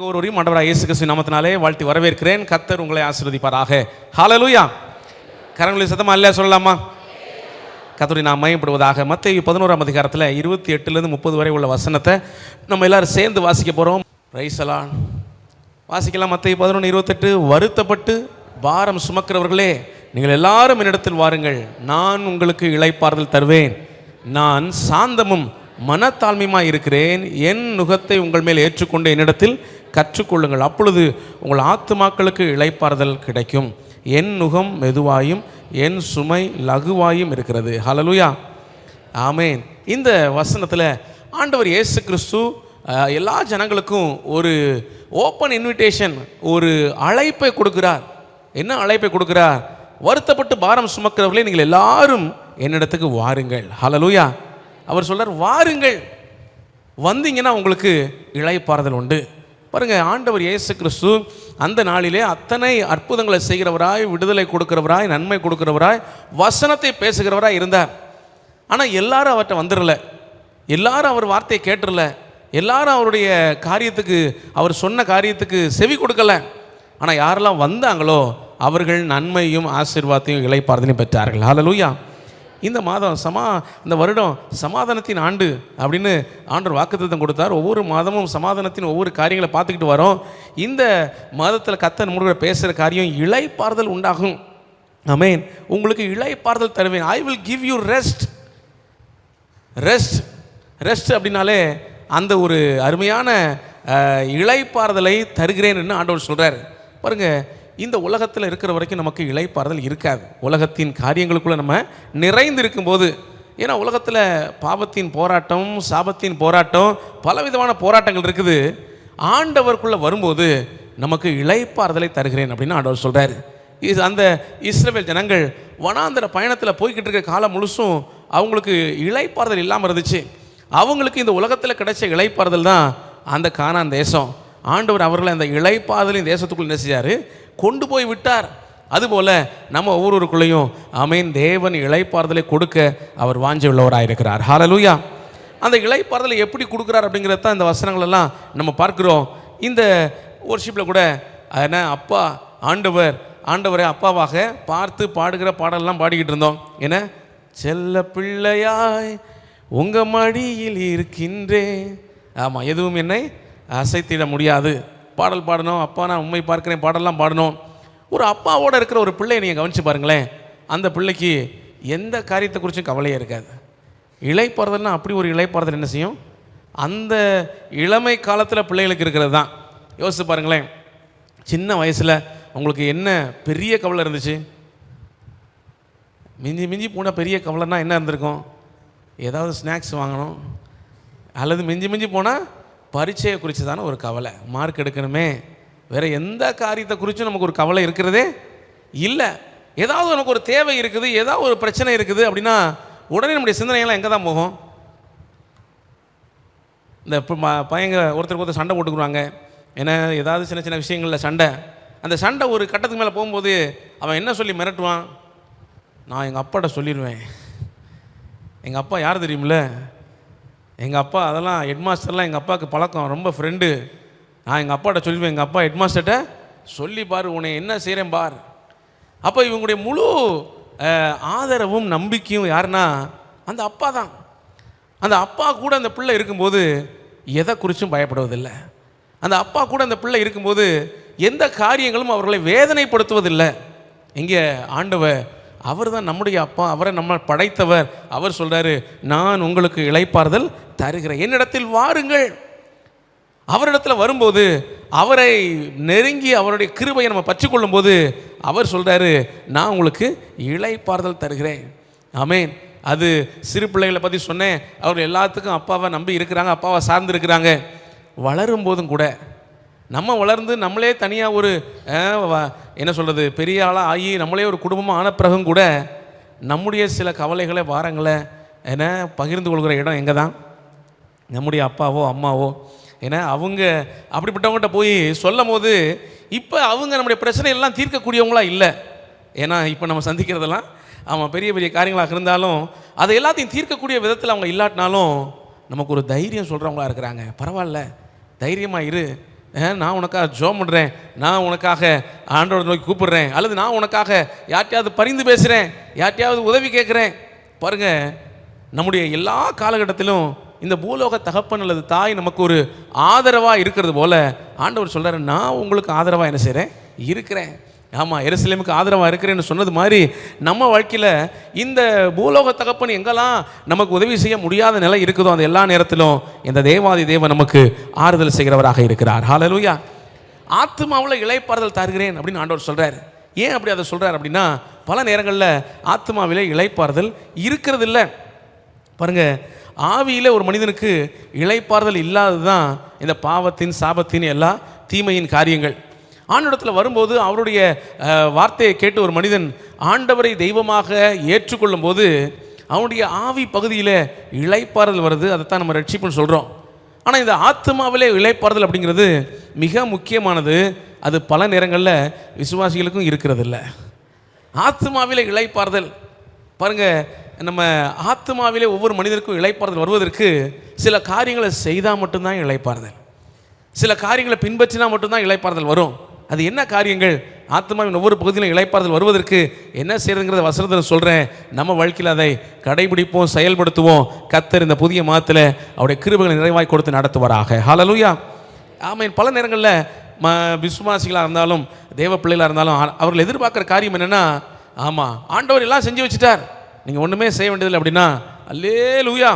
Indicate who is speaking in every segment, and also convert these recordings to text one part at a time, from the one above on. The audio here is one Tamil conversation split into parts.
Speaker 1: வந்திருக்க ஒருவரையும் ஆண்டவராகிய இயேசு கிறிஸ்து நாமத்தினாலே வாழ்த்தி வரவேற்கிறேன். கர்த்தர் உங்களை ஆசீர்வதிப்பாராக. ஹல்லேலூயா. கரங்களை சத்தமா அல்லேலூயா சொல்லலாமா? கர்த்தரை நாம் மகிமைப்படுவதாக. மத்தேயு 11ஆம் அதிகாரத்தில் 28லேருந்து 30 வரை உள்ள வசனத்தை நம்ம எல்லாரும் சேர்ந்து வாசிக்க போகிறோம். Praise the Lord. வாசிக்கலாம். மத்தேயு 11:28. வருத்தப்பட்டு பாரம் சுமக்கிறவர்களே, நீங்கள் எல்லாரும் என்னிடத்தில் வாருங்கள், நான் உங்களுக்கு இளைப்பாறுதல் தருவேன். நான் சாந்தமும் மனத்தாழ்மையுமாய் இருக்கிறேன். என் நுகத்தை உங்கள் மேல் ஏற்றுக்கொண்டு என்னிடத்தில் கற்றுக்கொள்ளுங்கள், அப்பொழுது உங்கள் ஆத்துமாக்களுக்கு இளைப்பாறுதல் கிடைக்கும். என் நுகம் மெதுவாயும் என் சுமை லகுவாயும் இருக்கிறது. ஹல்லேலூயா, ஆமேன். இந்த வசனத்தில் ஆண்டவர் இயேசு கிறிஸ்து எல்லா ஜனங்களுக்கும் ஒரு ஓப்பன் இன்விடேஷன், ஒரு அழைப்பை கொடுக்கிறார். என்ன அழைப்பை கொடுக்கிறார்? வருத்தப்பட்டு பாரம் சுமக்கிறவர்களே, நீங்கள் எல்லாரும் என்னிடத்துக்கு வாருங்கள். ஹல்லேலூயா. அவர் சொல்றார், வாருங்கள், வந்தீங்கன்னா உங்களுக்கு இளைப்பாறுதல் உண்டு. பாருங்க, ஆண்டவர் இயேசு கிறிஸ்து அந்த நாளிலே அத்தனை அற்புதங்களை செய்கிறவராய், விடுதலை கொடுக்கிறவராய், நன்மை கொடுக்கிறவராய், வசனத்தை பேசுகிறவராய் இருந்தார். ஆனால் எல்லாரும் அவர்கிட்ட வந்துடல, எல்லாரும் அவர் வார்த்தையை கேட்டுடல, எல்லாரும் அவருடைய காரியத்துக்கு, அவர் சொன்ன காரியத்துக்கு செவி கொடுக்கல. ஆனால் யாரெல்லாம் வந்தாங்களோ அவர்கள் நன்மையும் ஆசீர்வாதத்தையும் இளைப்பாறுதலையும் பெற்றார்கள். ஹல்லேலூயா. இந்த மாதம் இந்த வருடம் சமாதானத்தின் ஆண்டு அப்படின்னு ஆண்டவர் வாக்குத்தத்தம் கொடுத்தார். ஒவ்வொரு மாதமும் சமாதானத்தின் ஒவ்வொரு காரியங்களை பார்த்துக்கிட்டு வரோம். இந்த மாதத்தில் கர்த்தர் முருகரை பேசுகிற காரியம் இளைப்பாறுதல் உண்டாகும். ஆமென். உங்களுக்கு இளைப்பாறுதல் தருவேன். I will give you rest. Rest அப்படின்னாலே அந்த ஒரு அருமையான இளைப்பாறுதலை தருகிறேன்னு ஆண்டவர் சொல்கிறார். பாருங்கள், இந்த உலகத்தில் இருக்கிற வரைக்கும் நமக்கு இளைப்பாறுதல் இருக்காது. உலகத்தின் காரியங்களுக்குள்ளே நம்ம நிறைந்து இருக்கும்போது, ஏன்னா உலகத்தில் பாவத்தின் போராட்டம், சாபத்தின் போராட்டம், பலவிதமான போராட்டங்கள் இருக்குது. ஆண்டவருக்குள்ளே வரும்போது நமக்கு இளைப்பாறுதலை தருகிறேன் அப்படின்னு ஆண்டவர் சொல்கிறார். அந்த இஸ்ரவேல் ஜனங்கள் வனாந்தர பயணத்தில் போய்கிட்டு இருக்க காலம் முழுசும் அவங்களுக்கு இளைப்பாறுதல் இல்லாமல் இருந்துச்சு. அவங்களுக்கு இந்த உலகத்தில் கிடைச்ச இளைப்பாறுதல் தான் அந்த கானான் தேசம். ஆண்டவர் அவர்களை அந்த இளைப்பாறுதலின் தேசத்துக்குள் என்ன செஞ்சார்? கொண்டு போய் விட்டார். அதுபோல் நம்ம ஒவ்வொருவருக்குள்ளேயும் ஆமென், தேவன் இளைப்பாறுதலை கொடுக்க அவர் வாஞ்சை உள்ளவராக இருக்கிறார். ஹல்லேலூயா. அந்த இளைப்பாறுதலை எப்படி கொடுக்குறார் அப்படிங்கிறது தான் இந்த வசனங்களெல்லாம் நம்ம பார்க்குறோம். இந்த வொர்ஷிப்பில் கூட என்ன அப்பா ஆண்டவரை அப்பாவாக பார்த்து பாடுகிற பாடலாம் பாடிக்கிட்டு இருந்தோம். என்ன, செல்ல பிள்ளையாய் உங்கள் மடியில் இருக்கின்றேன். ஆமாம், எதுவும் என்னை அசைத்திட முடியாது. பாடல் பாடணும், அப்பா நான் உண்மை பார்க்கிறேன் பாடலாம் பாடணும். ஒரு அப்பாவோடு இருக்கிற ஒரு பிள்ளையை நீங்கள் கவனித்து பாருங்களேன். அந்த பிள்ளைக்கு எந்த காரியத்தை குறித்தும் கவலையே இருக்காது. இளைப்பாறுதல்னா அப்படி ஒரு இளைப்பாறுதல் என்ன செய்யும்? அந்த இளமை காலத்தில் பிள்ளைகளுக்கு இருக்கிறது தான். யோசித்து பாருங்களேன், சின்ன வயசில் உங்களுக்கு என்ன பெரிய கவலை இருந்துச்சு? மிஞ்சி போனால் பெரிய கவலைன்னா என்ன இருந்திருக்கும்? ஏதாவது ஸ்நாக்ஸ் வாங்கணும், அல்லது மிஞ்சி போனால் பரீட்சையை குறித்து தானே ஒரு கவலை, மார்க் எடுக்கணுமே. வேறு எந்த காரியத்தை குறித்தும் நமக்கு ஒரு கவலை இருக்கிறதே இல்லை. ஏதாவது நமக்கு ஒரு தேவை இருக்குது, ஏதாவது ஒரு பிரச்சனை இருக்குது அப்படின்னா உடனே நம்முடைய சிந்தனையெல்லாம் எங்கே தான் போகும்? இந்த பையங்க ஒருத்தருக்கு சண்டை போட்டுக்குருவாங்க. ஏன்னா ஏதாவது சின்ன சின்ன விஷயங்களில் சண்டை. அந்த சண்டை ஒரு கட்டத்துக்கு மேலே போகும்போது அவன் என்ன சொல்லி மிரட்டுவான்? நான் எங்கள் அப்பாட்ட சொல்லிடுவேன். எங்கள் அப்பா யார் தெரியுமில்ல? எங்கள் அப்பா அதெல்லாம் ஹெட்மாஸ்டர்லாம் எங்கள் அப்பாவுக்கு பழக்கம், ரொம்ப ஃப்ரெண்டு. நான் எங்கள் அப்பாட்ட சொல்லிடுவேன், எங்கள் அப்பா ஹெட்மாஸ்டர்கிட்ட சொல்லி பாரு, உன்னை என்ன செய்கிறேன் பார். அப்போ இவங்களுடைய முழு ஆதரவும் நம்பிக்கையும் யாருன்னா அந்த அப்பா தான். அந்த அப்பா கூட அந்த பிள்ளை இருக்கும்போது எதை குறித்தும் பயப்படுவதில்லை. அந்த அப்பா கூட அந்த பிள்ளை இருக்கும்போது எந்த காரியங்களும் அவர்களை வேதனைப்படுத்துவதில்லை. இங்கே ஆண்டவர் அவர் தான் நம்முடைய அப்பா, அவரை நம்ம படைத்தவர். அவர் சொல்கிறாரு, நான் உங்களுக்கு இளைப்பாறுதல் தருகிறேன், என்னிடத்தில் வாருங்கள். அவரிடத்தில் வரும்போது, அவரை நெருங்கி அவருடைய கிருபையை நம்ம பற்றிக்கொள்ளும் போது அவர் சொல்கிறாரு, நான் உங்களுக்கு இளைப்பாறுதல் தருகிறேன். ஆமென். அது சிறு பிள்ளைகளை பற்றி சொன்னேன். அவர்கள் எல்லாத்துக்கும் அப்பாவை நம்பி இருக்கிறாங்க, அப்பாவை சார்ந்து இருக்கிறாங்க. வளரும் போதும் கூட நம்ம வளர்ந்து நம்மளே தனியாக ஒரு என்ன சொல்கிறது, பெரிய ஆளாக ஆகி நம்மளே ஒரு குடும்பமாக ஆன பிறகும் கூட நம்முடைய சில கவலைகளை, வாரங்களை என்ன பகிர்ந்து கொள்கிற இடம் எங்கே தான்? நம்முடைய அப்பாவோ அம்மாவோ. ஏன்னா அவங்க அப்படிப்பட்டவங்ககிட்ட போய் சொல்லும் போது இப்போ அவங்க நம்முடைய பிரச்சனை எல்லாம் தீர்க்கக்கூடியவங்களா இல்லை. ஏன்னா இப்போ நம்ம சந்திக்கிறதெல்லாம் ஆமாம் பெரிய பெரிய காரியங்களாக இருந்தாலும் அதை எல்லாத்தையும் தீர்க்கக்கூடிய விதத்தில் அவங்க இல்லாட்டினாலும் நமக்கு ஒரு தைரியம் சொல்கிறவங்களா இருக்கிறாங்க. பரவாயில்ல, தைரியமாக இரு, நான் உனக்காக ஜெபம் பண்ணுறேன், நான் உனக்காக ஆண்டவரை நோக்கி கூப்பிடுறேன், அல்லது நான் உனக்காக யார்ட்டையாவது பரிந்து பேசுகிறேன், யார்ட்டையாவது உதவி கேட்குறேன். பாருங்கள், நம்முடைய எல்லா காலகட்டத்திலும் இந்த பூலோக தகப்பன் அல்லது தாய் நமக்கு ஒரு ஆதரவாக இருக்கிறது போல ஆண்டவர் சொல்கிறார், நான் உங்களுக்கு ஆதரவாக என்ன செய்கிறேன், இருக்கிறேன். ஆமாம், எருசலேமுக்கு ஆதரவாக இருக்கிறேன்னு சொன்னது மாதிரி நம்ம வாழ்க்கையில் இந்த பூலோக தகப்பன் எங்கெல்லாம் நமக்கு உதவி செய்ய முடியாத நிலை இருக்குதோ அந்த எல்லா நேரத்திலும் இந்த தேவாதி தேவன் நமக்கு ஆறுதல் செய்கிறவராக இருக்கிறார். ஹல்லேலூயா. ஆத்மாவில் இளைப்பாறுதல் தருகிறேன் அப்படின்னு ஆண்டவர் சொல்கிறார். ஏன் அப்படி அதை சொல்கிறார் அப்படின்னா, பல நேரங்களில் ஆத்மாவிலே இளைப்பாறுதல் இருக்கிறது இல்லை. பாருங்கள், ஆவியில் ஒரு மனிதனுக்கு இளைப்பாறுதல் இல்லாதது தான் இந்த பாவத்தின் சாபத்தின் எல்லா தீமையின் காரியங்கள். ஆண்டவரிடத்தில் வரும்போது அவருடைய வார்த்தையை கேட்டு ஒரு மனிதன் ஆண்டவரை தெய்வமாக ஏற்றுக்கொள்ளும் போது அவனுடைய ஆவி பகுதியில் இளைப்பாறுதல் வருது. அதைத்தான் நம்ம ரட்சிப்புன்னு சொல்கிறோம். ஆனால் இந்த ஆத்மாவிலே இளைப்பாறுதல் அப்படிங்கிறது மிக முக்கியமானது. அது பல நேரங்களில் விசுவாசிகளுக்கும் இருக்கிறது இல்லை. ஆத்மாவிலே இளைப்பாறுதல் பாருங்கள், நம்ம ஆத்மாவிலே ஒவ்வொரு மனிதருக்கும் இளைப்பாறுதல் வருவதற்கு சில காரியங்களை செய்தால் மட்டும்தான் இளைப்பாறுதல், சில காரியங்களை பின்பற்றினா மட்டும்தான் இளைப்பாறுதல் வரும். அது என்ன காரியங்கள்? ஆத்மாவின் ஒவ்வொரு பகுதியிலும் இளைப்பாறுதல் வருவதற்கு என்ன செய்யறதுங்கிறத வசனத்தில் சொல்கிறேன். நம்ம வாழ்க்கையில் அதை கடைபிடிப்போம், செயல்படுத்துவோம். கர்த்தர் இந்த புதிய மாதத்தில் அவருடைய கிருபைகளை நிறைவாய் கொடுத்து நடத்துவாராக. ஹல்லேலூயா. ஆமென். பல நேரங்களில் விசுவாசிகளாக இருந்தாலும் தேவ பிள்ளைகளாக இருந்தாலும் அவர்கள் எதிர்பார்க்குற காரியம் என்னென்னா, ஆமாம் ஆண்டவர் எல்லாம் செஞ்சு வச்சுட்டார், நீங்கள் ஒன்றுமே செய்ய வேண்டியதில்லை அப்படின்னா அல்லேலூயா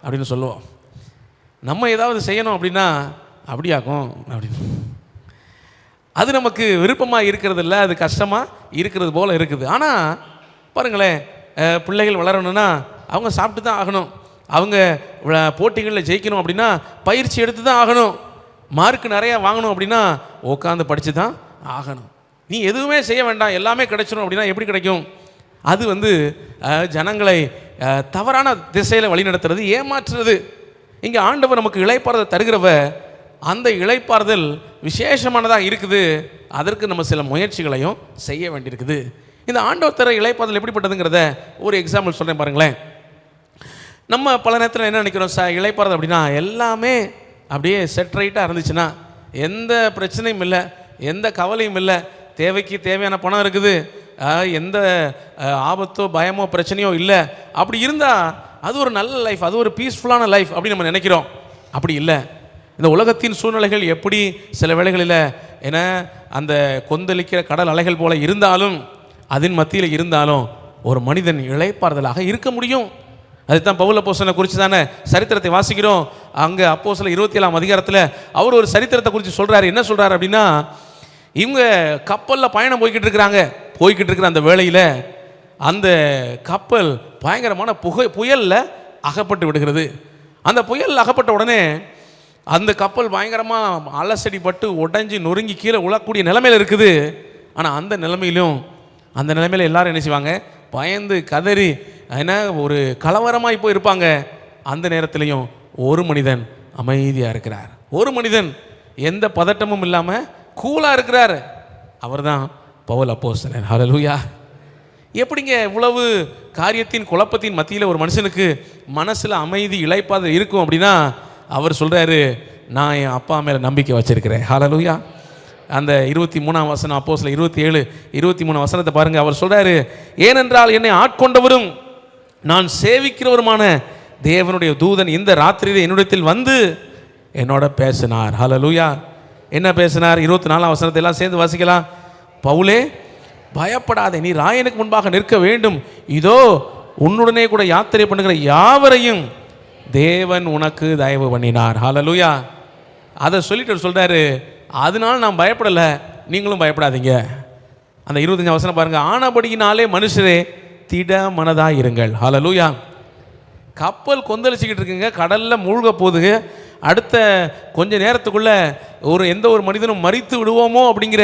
Speaker 1: அப்படின்னு சொல்லுவோம். நம்ம ஏதாவது செய்யணும் அப்படின்னா அப்படியாக்கும் அப்படின்னு. அது நமக்கு விருப்பமாக இருக்கிறது இல்லை, அது கஷ்டமாக இருக்கிறது போல் இருக்குது. ஆனால் பாருங்களேன், பிள்ளைகள் வளரணும்னா அவங்க சாப்பிட்டு தான் ஆகணும், அவங்க போட்டிகளில் ஜெயிக்கணும் அப்படின்னா பயிற்சி எடுத்து தான் ஆகணும், மார்க் நிறையா வாங்கணும் அப்படின்னா உட்காந்து படித்து தான் ஆகணும். நீ எதுவுமே செய்ய வேண்டாம் எல்லாமே கிடைச்சிடும் அப்படின்னா எப்படி கிடைக்கும்? அது ஜனங்களை தவறான திசையில் வழிநடத்துறது, ஏமாற்றுறது. இங்கே ஆண்டவர் நமக்கு இளைப்பாறுதல் தருகிறவ, அந்த இளைப்பாறுதல் விசேஷமானதாக இருக்குது. அதற்கு நம்ம சில முயற்சிகளையும் செய்ய வேண்டியிருக்குது. இந்த ஆண்டவர் தர இளைப்பாறுதல் எப்படிப்பட்டதுங்கிறத ஒரு எக்ஸாம்பிள் சொல்கிறேன் பாருங்களேன். நம்ம பல நேரத்தில் என்ன நினைக்கிறோம், இளைப்பாறுதல் அப்படின்னா எல்லாமே அப்படியே செட் ரைட்டாக இருந்துச்சுன்னா, எந்த பிரச்சனையும் இல்லை, எந்த கவலையும் இல்லை, தேவைக்கு தேவையான பணம் இருக்குது, எந்த ஆபத்தோ பயமோ பிரச்சனையோ இல்லை, அப்படி இருந்தால் அது ஒரு நல்ல லைஃப், அது ஒரு பீஸ்ஃபுல்லான லைஃப் அப்படின்னு நம்ம நினைக்கிறோம். அப்படி இல்லை. இந்த உலகத்தின் சூழ்நிலைகள் எப்படி சில வேளைகளில் என அந்த கொந்தளிக்கிற கடல் அலைகள் போல இருந்தாலும், அதன் மத்தியில் இருந்தாலும் ஒரு மனிதன் இளைப்பாறுதலாக இருக்க முடியும். அதுதான் பவுல் அப்போஸ்தலனை குறித்து தானே சரித்திரத்தை வாசிக்கிறோம். அங்கே அப்போஸ்தலர் 27ஆம் அதிகாரத்தில் அவர் ஒரு சரித்திரத்தை குறித்து சொல்கிறார். என்ன சொல்கிறார் அப்படின்னா, இவங்க கப்பலில் பயணம் போய்கிட்டு இருக்கிற அந்த வேளையில் அந்த கப்பல் பயங்கரமான புயலில் அகப்பட்டு விடுகிறது. அந்த புயல் அகப்பட்ட உடனே அந்த கப்பல் பயங்கரமாக அலசடிப்பட்டு உடைஞ்சி நொறுங்கி கீழே உழக்கூடிய நிலைமையில் இருக்குது. ஆனால் அந்த நிலைமையில் எல்லாரும் என்ன செய்வாங்க, பயந்து கதறி என்ன ஒரு கலவரமாய் போய் இருப்பாங்க. அந்த நேரத்திலையும் ஒரு மனிதன் அமைதியாக இருக்கிறார். ஒரு மனிதன் எந்த பதட்டமும் இல்லாமல் கூலாக இருக்கிறார். அவர் தான் பவுல் அப்போஸ்தலன். ஹல்லேலூயா. எப்படிங்க இவ்வளவு காரியத்தின் குழப்பத்தின் மத்தியில் ஒரு மனுஷனுக்கு மனசில் அமைதி இளைப்பாறுதல் இருக்கும் அப்படின்னா, அவர் சொல்கிறாரு, நான் என் அப்பா மேலே நம்பிக்கை வச்சிருக்கிறேன். ஹல்லேலூயா. அந்த 23ஆம் வசனம், அப்போஸ்தலர் 27-23 வசனத்தை பாருங்கள். அவர் சொல்கிறாரு, ஏனென்றால் என்னை ஆட்கொண்டவரும் நான் சேவிக்கிறவருமான தேவனுடைய தூதன் இந்த ராத்திரியில் என்னிடத்தில் வந்து என்னோட பேசினார். ஹல்லேலூயா. என்ன பேசினார்? 24ஆம் வசனத்தை எல்லாம் சேர்ந்து வாசிக்கலாம். பவுலே பயப்படாதே, நீ ராயனுக்கு முன்பாக நிற்க வேண்டும், இதோ உன்னுடனே கூட யாத்திரை பண்ணுகிற யாவரையும் தேவன் உனக்கு தயவு பண்ணினார். ஹல்லேலூயா. அதை சொல்லிட்டு சொல்கிறாரு, அதனால நான் பயப்படலை, நீங்களும் பயப்படாதீங்க. அந்த 25ஆம் வசனம் பாருங்கள். ஆனபடியினாலே மனுஷரே திட மனதாக இருங்கள். ஹல்லேலூயா. கப்பல் கொந்தளிச்சுக்கிட்டு இருக்குங்க, கடலில் மூழ்க போகுது. அடுத்த கொஞ்ச நேரத்துக்குள்ளே எந்த ஒரு மனிதனும் மரித்து விடுவோமோ அப்படிங்கிற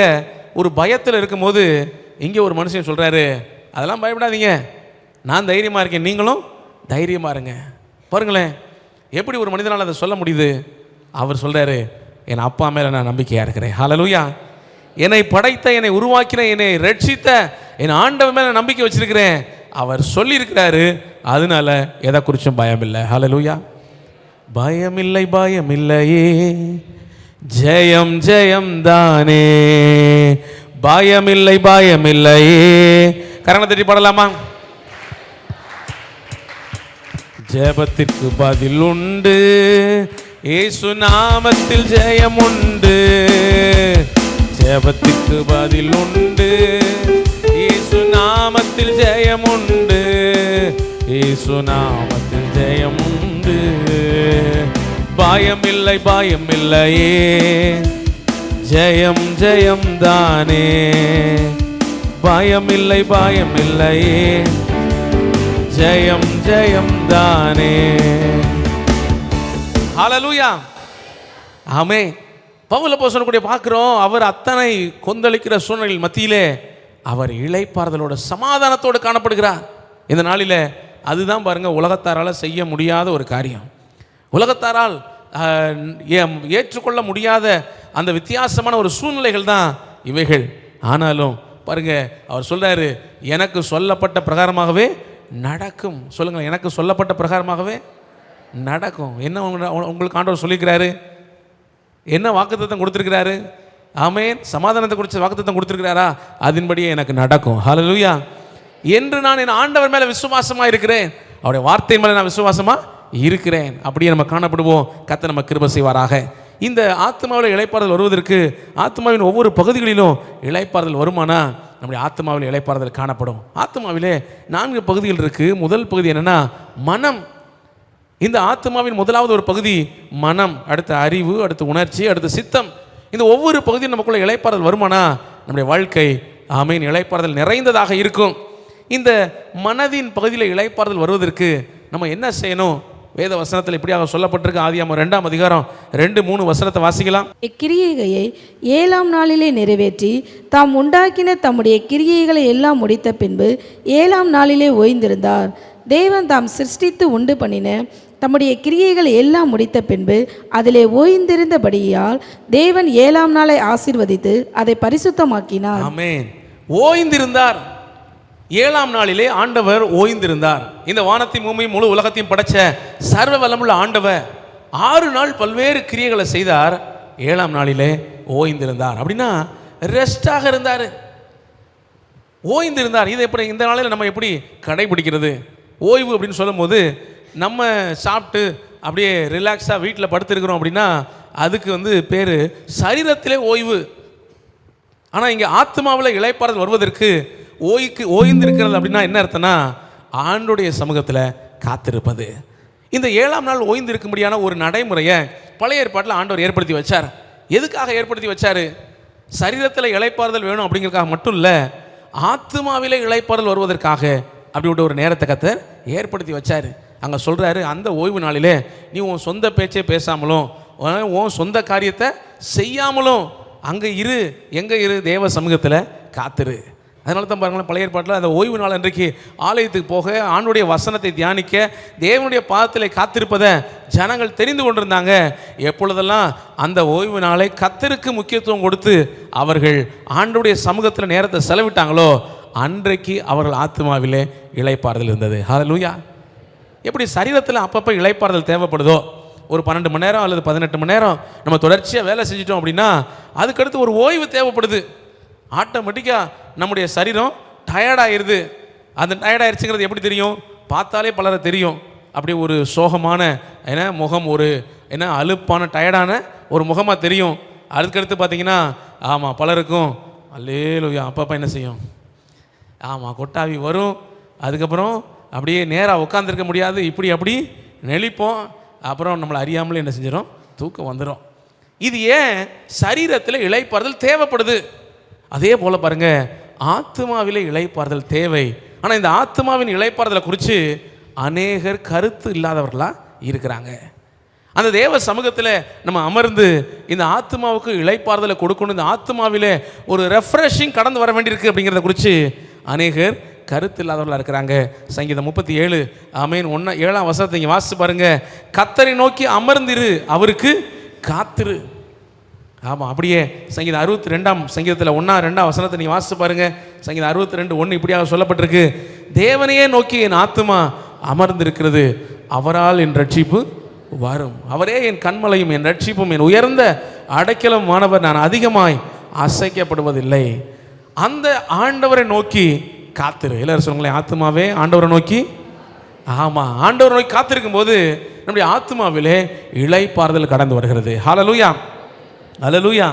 Speaker 1: ஒரு பயத்தில் இருக்கும்போது இங்கே ஒரு மனுஷன் சொல்கிறாரு, அதெல்லாம் பயப்படாதீங்க, நான் தைரியமாக இருக்கேன், நீங்களும் தைரியமாக இருங்க. பாருங்களேன், எப்படி ஒரு மனிதனால் அதை சொல்ல முடியுது? அவர் சொல்கிறாரு, என் அப்பா மேலே நான் நம்பிக்கையாக இருக்கிறேன். ஹல்லேலூயா. என்னை படைத்த, என்னை உருவாக்கின, என்னை ரட்சித்த என் ஆண்டவர் மேலே நம்பிக்கை வச்சிருக்கிறேன். அவர் சொல்லியிருக்கிறாரு, அதனால எதை குறிச்சும் பயம் இல்லை. ஹல்லேலூயா. பயமில்லை பயமில்லையே ஜெயம் ஜெயம் தானே, பயமில்லை பயமில்லையே. கரங்களை தட்டி பாடலாமா? ஜெபத்திற்கு பதில் உண்டு, இயேசு நாமத்தில் ஜெயம் உண்டு. ஜெபத்திற்கு பதில் உண்டு, இயேசு நாமத்தில் ஜெயம் உண்டு. இயேசு நாமத்தில் ஜெயம் உண்டு. பயமில்லை பயமில்லையே, ஜெயம் ஜெயம் தானே, பயமில்லை பயமில்லையே, ஜெயம் ஜெயம் தானே. ஹல்லேலூயா. ஆமென். பவுல் அப்போஸ்தலனை பார்க்கிறோம். அவர் அத்தனை கொந்தளிக்கிற சூழ்நிலையில் மத்தியிலே அவர் இளைப்பாறுதலோட சமாதானத்தோடு காணப்படுகிறார். இந்த நாளில் அதுதான் பாருங்க, உலகத்தாரால் செய்ய முடியாத ஒரு காரியம். உலகத்தாரால் ஏற்றுக்கொள்ள முடியாத அந்த வித்தியாசமான ஒரு சூழ்நிலைகள் தான் இவைகள். ஆனாலும் பாருங்க, அவர் சொல்றாரு, எனக்கு சொல்லப்பட்ட பிரகாரமாகவே நடக்கும். சொல்லுங்க, எனக்கு சொல்லப்பட்ட பிரகாரமாகவே நடக்கும். என்ன உங்களுக்கு ஆண்டவர் சொல்லிக்கிறாரு? என்ன வாக்குத்தத்தம் கொடுத்திருக்கிறாரு? ஆமென். சமாதானத்தை குறித்து வாக்குத்தத்தம் கொடுத்திருக்கிறாரா? அதன்படியே எனக்கு நடக்கும். ஹல்லேலூயா. என்று நான் என் ஆண்டவர் மேலே விசுவாசமா இருக்கிறேன், அவருடைய வார்த்தை மேலே நான் விசுவாசமா இருக்கிறேன். அப்படியே நம்ம காணப்படுவோம். கர்த்தர் நம்ம கிருபை செய்வாராக. இந்த ஆத்மாவில் இளைப்பாறுதல் வருவதற்கு ஆத்மாவின் ஒவ்வொரு பகுதிகளிலும் இளைப்பாறுதல் வருமானா நம்முடைய ஆத்மாவில் இளைப்பாறுதல் காணப்படும். ஆத்மாவிலே 4 பகுதிகள் இருக்கு. முதல் பகுதி என்னன்னா மனம். இந்த ஆத்மாவின் முதலாவது ஒரு பகுதி மனம், அடுத்த அறிவு, அடுத்து உணர்ச்சி, அடுத்து சித்தம். இந்த ஒவ்வொரு பகுதியும் நமக்குள்ள இளைப்பாறுதல் வருமானா நம்முடைய வாழ்க்கை ஆமென் இளைப்பாறுதல் நிறைந்ததாக இருக்கும். இந்த மனதின் பகுதியில் இளைப்பாறுதல் வருவதற்கு நம்ம என்ன செய்யணும்? வேத வசனத்தில் இப்படியாக சொல்லப்பட்டிருக்கு. ஆதியாகமம் 2ஆம் அதிகாரம் 2-3 வசனத்தை வாசிக்கலாம்.
Speaker 2: இக்கிரியையை 7ஆம் நாளிலே நிறைவேற்றி தாம் உண்டாக்கின தம்முடைய கிரியைகளை எல்லாம் முடித்த பின்பு 7ஆம் நாளிலே ஓய்ந்திருந்தார். தேவன் தாம் சிருஷ்டித்து உண்டு பண்ணின தம்முடைய கிரியைகளை எல்லாம் முடித்த பின்பு அதிலே ஓய்ந்திருந்தபடியால் தேவன் 7ஆம் நாளை ஆசீர்வதித்து அதை பரிசுத்தமாக்கினார்.
Speaker 1: ஆமென். ஓய்ந்திருந்தார். 7ஆம் நாளிலே ஆண்டவர் ஓய்ந்திருந்தார். இந்த வானத்தையும் பூமியும் முழு உலகத்தையும் படைச்ச சர்வ வல்லமுள்ள ஆண்டவர் 6 நாள் பல்வேறு கிரியைகளை செய்தார். 7ஆம் நாளிலே ஓய்ந்திருந்தார். அப்படின்னா ரெஸ்டாக இருந்தார், ஓய்ந்திருந்தார். இதை எப்படி இந்த நாளில் நம்ம எப்படி கடைபிடிக்கிறது? ஓய்வு அப்படின்னு சொல்லும் போது நம்ம சாப்பிட்டு அப்படியே ரிலாக்ஸாக வீட்டில் படுத்திருக்கிறோம் அப்படின்னா அதுக்கு பேர் சரீரத்திலே ஓய்வு. ஆனால் இங்கே ஆத்மாவில் இளைப்பாறுதல் வருவதற்கு ஓய்ந்திருக்கிறது அப்படின்னா என்ன அர்த்தம்னா ஆண்டுடைய சமூகத்தில் காத்திருப்பது. இந்த 7ஆம் நாள் ஓய்ந்திருக்கும்படியான ஒரு நடைமுறையை பழைய ஏற்பாட்டில் ஆண்டவர் ஏற்படுத்தி வச்சார். எதுக்காக ஏற்படுத்தி வச்சார்? சரீரத்தில் இளைப்பாறுதல் வேணும் அப்படிங்கிறதுக்காக மட்டும் இல்லை, ஆத்மாவிலே இளைப்பாறுதல் வருவதற்காக அப்படின்ற ஒரு நேரத்தை கர்த்தர் ஏற்படுத்தி வச்சார். அங்கே சொல்கிறாரு, அந்த ஓய்வு நாளிலே நீ உன் சொந்த பேச்சை பேசாமலும் உன் சொந்த காரியத்தை செய்யாமலும் அங்கே இரு. எங்கே இரு? தேவ சமூகத்தில் காத்திரு. அதனால தான் பாருங்களேன், பழைய ஏற்பாட்டில் அந்த ஓய்வு நாள் அன்றைக்கு ஆலயத்துக்கு போக ஆண்டுடைய வசனத்தை தியானிக்க தேவனுடைய பாதத்தில் காத்திருப்பதை ஜனங்கள் தெரிந்து கொண்டிருந்தாங்க. எப்பொழுதெல்லாம் அந்த ஓய்வு நாளை கர்த்தருக்கு முக்கியத்துவம் கொடுத்து அவர்கள் ஆண்டுடைய சமூகத்தில் நேரத்தை செலவிட்டாங்களோ அன்றைக்கு அவர்கள் ஆத்மாவிலே இளைப்பாறுதல் இருந்தது. ஹல்லேலூயா. எப்படி சரீரத்தில் அப்பப்போ இளைப்பாறுதல் தேவைப்படுதோ, ஒரு 12 மணி நேரம் அல்லது 18 மணி நேரம் நம்ம தொடர்ச்சியாக வேலை செஞ்சிட்டோம் அப்படின்னா அதுக்கடுத்து ஒரு ஓய்வு தேவைப்படுது. ஆட்டோமேட்டிக்காக நம்முடைய சரீரம் டயர்டாகிடுது. அந்த டயர்டாகிடுச்சுங்கிறது எப்படி தெரியும்? பார்த்தாலே பலரை தெரியும். அப்படி ஒரு சோகமான முகம், ஒரு அலுப்பான டயர்டான ஒரு முகமாக தெரியும். அதுக்கடுத்து பார்த்தீங்கன்னா ஆமாம் பலருக்கும் அல்லேலூயா அப்பப்போ என்ன செய்யும்? ஆமாம் கொட்டாவி வரும். அதுக்கப்புறம் அப்படியே நேராக உட்காந்துருக்க முடியாது, இப்படி அப்படி நெளிப்போம். அப்புறம் நம்மளை அறியாமலே என்ன செஞ்சிடும்? தூக்கம் வந்துடும். இது ஏன்? சரீரத்தில் இளைப்பாறுதல் தேவைப்படுது. அதே போல் பாருங்கள், ஆத்மாவிலே இளைப்பாறுதல் தேவை. ஆனால் இந்த ஆத்மாவின் இளைப்பாறுதலை குறித்து அநேகர் கருத்து இல்லாதவர்களாக இருக்கிறாங்க. அந்த தேவ சமூகத்தில் நம்ம அமர்ந்து இந்த ஆத்மாவுக்கு இளைப்பாறுதலை கொடுக்கணும், இந்த ஆத்மாவிலே ஒரு ரெஃப்ரெஷிங் கடந்து வர வேண்டியிருக்கு அப்படிங்கிறத குறித்து அநேகர் கருத்து இல்லாதவர்களாக இருக்கிறாங்க. சங்கீதம் 37 ஆமென் 7ஆம் வசனத்தை இங்கே வாசித்து பாருங்க. கர்த்தரை நோக்கி அமர்ந்திரு, அவருக்கு காத்திரு. ஆமாம், அப்படியே சங்கீதம் 62ஆம் சங்கீதத்தில் 1-2 வசனத்தை நீங்கள் வாசித்து பாருங்க. சங்கீதம் 62:1 இப்படியாக சொல்லப்பட்டிருக்கு, தேவனையே நோக்கி என் ஆத்மா அமர்ந்திருக்கிறது, அவரால் என் ரட்சிப்பு வரும். அவரே என் கண்மலையும் என் ரட்சிப்பும் என் உயர்ந்த அடைக்கலமானவர், நான் அதிகமாய் அசைக்கப்படுவதில்லை. அந்த ஆண்டவரை நோக்கி காத்திரு. எல்லாரும் சொல்லுங்களேன், ஆத்மாவே ஆண்டவரை நோக்கி. ஆமாம், ஆண்டவரை நோக்கி காத்திருக்கும் போது நம்முடைய ஆத்மாவிலே இளைப்பாறுதல் கடந்து வருகிறது. ஹல்லேலூயா, ஹல்லேலூயா.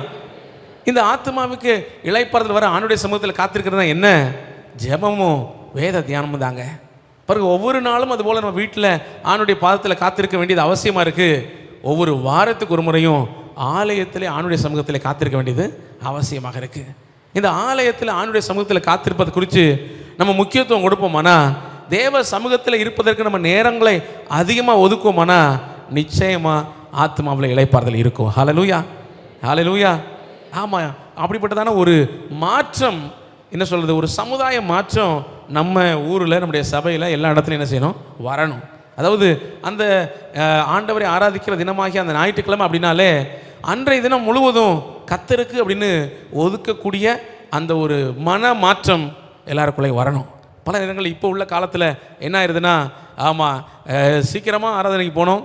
Speaker 1: இந்த ஆத்மாவுக்கு இளைப்பாறுதல் வர ஆண்டுடைய சமூகத்தில் காத்திருக்கிறது தான் என்ன? ஜெபமும் வேத தியானமும் தாங்க. பிறகு ஒவ்வொரு நாளும் அதுபோல் நம்ம வீட்டில் ஆணுடைய பாதத்தில் காத்திருக்க வேண்டியது அவசியமாக இருக்குது. ஒவ்வொரு வாரத்துக்கு ஒரு முறையும் ஆலயத்திலே ஆணுடைய சமூகத்தில் காத்திருக்க வேண்டியது அவசியமாக இருக்குது. இந்த ஆலயத்தில் ஆணுடைய சமூகத்தில் காத்திருப்பது குறித்து நம்ம முக்கியத்துவம் கொடுப்போமானா, தேவ சமூகத்தில் இருப்பதற்கு நம்ம நேரங்களை அதிகமாக ஒதுக்குவோமானா, நிச்சயமாக ஆத்மாவில் இளைப்பாறுதல் இருக்கும். ஹல்லேலூயா, ஹல்லேலூயா. ஆமாம், அப்படிப்பட்டதான ஒரு மாற்றம், என்ன சொல்கிறது, ஒரு சமுதாய மாற்றம் நம்ம ஊரில், நம்முடைய சபையில், எல்லா இடத்துலையும் என்ன செய்யணும்? வரணும். அதாவது அந்த ஆண்டவரை ஆராதிக்கிற தினமாகி அந்த ஞாயிற்றுக்கிழமை அப்படின்னாலே அன்றைய தினம் முழுவதும் கர்த்தருக்கு அப்படின்னு ஒதுக்கக்கூடிய அந்த ஒரு மன மாற்றம் எல்லாருக்குள்ளே வரணும். பல நேரங்கள் இப்போ உள்ள காலத்தில் என்ன ஆயிடுதுன்னா, ஆமாம் சீக்கிரமாக ஆராதனைக்கு போனோம்,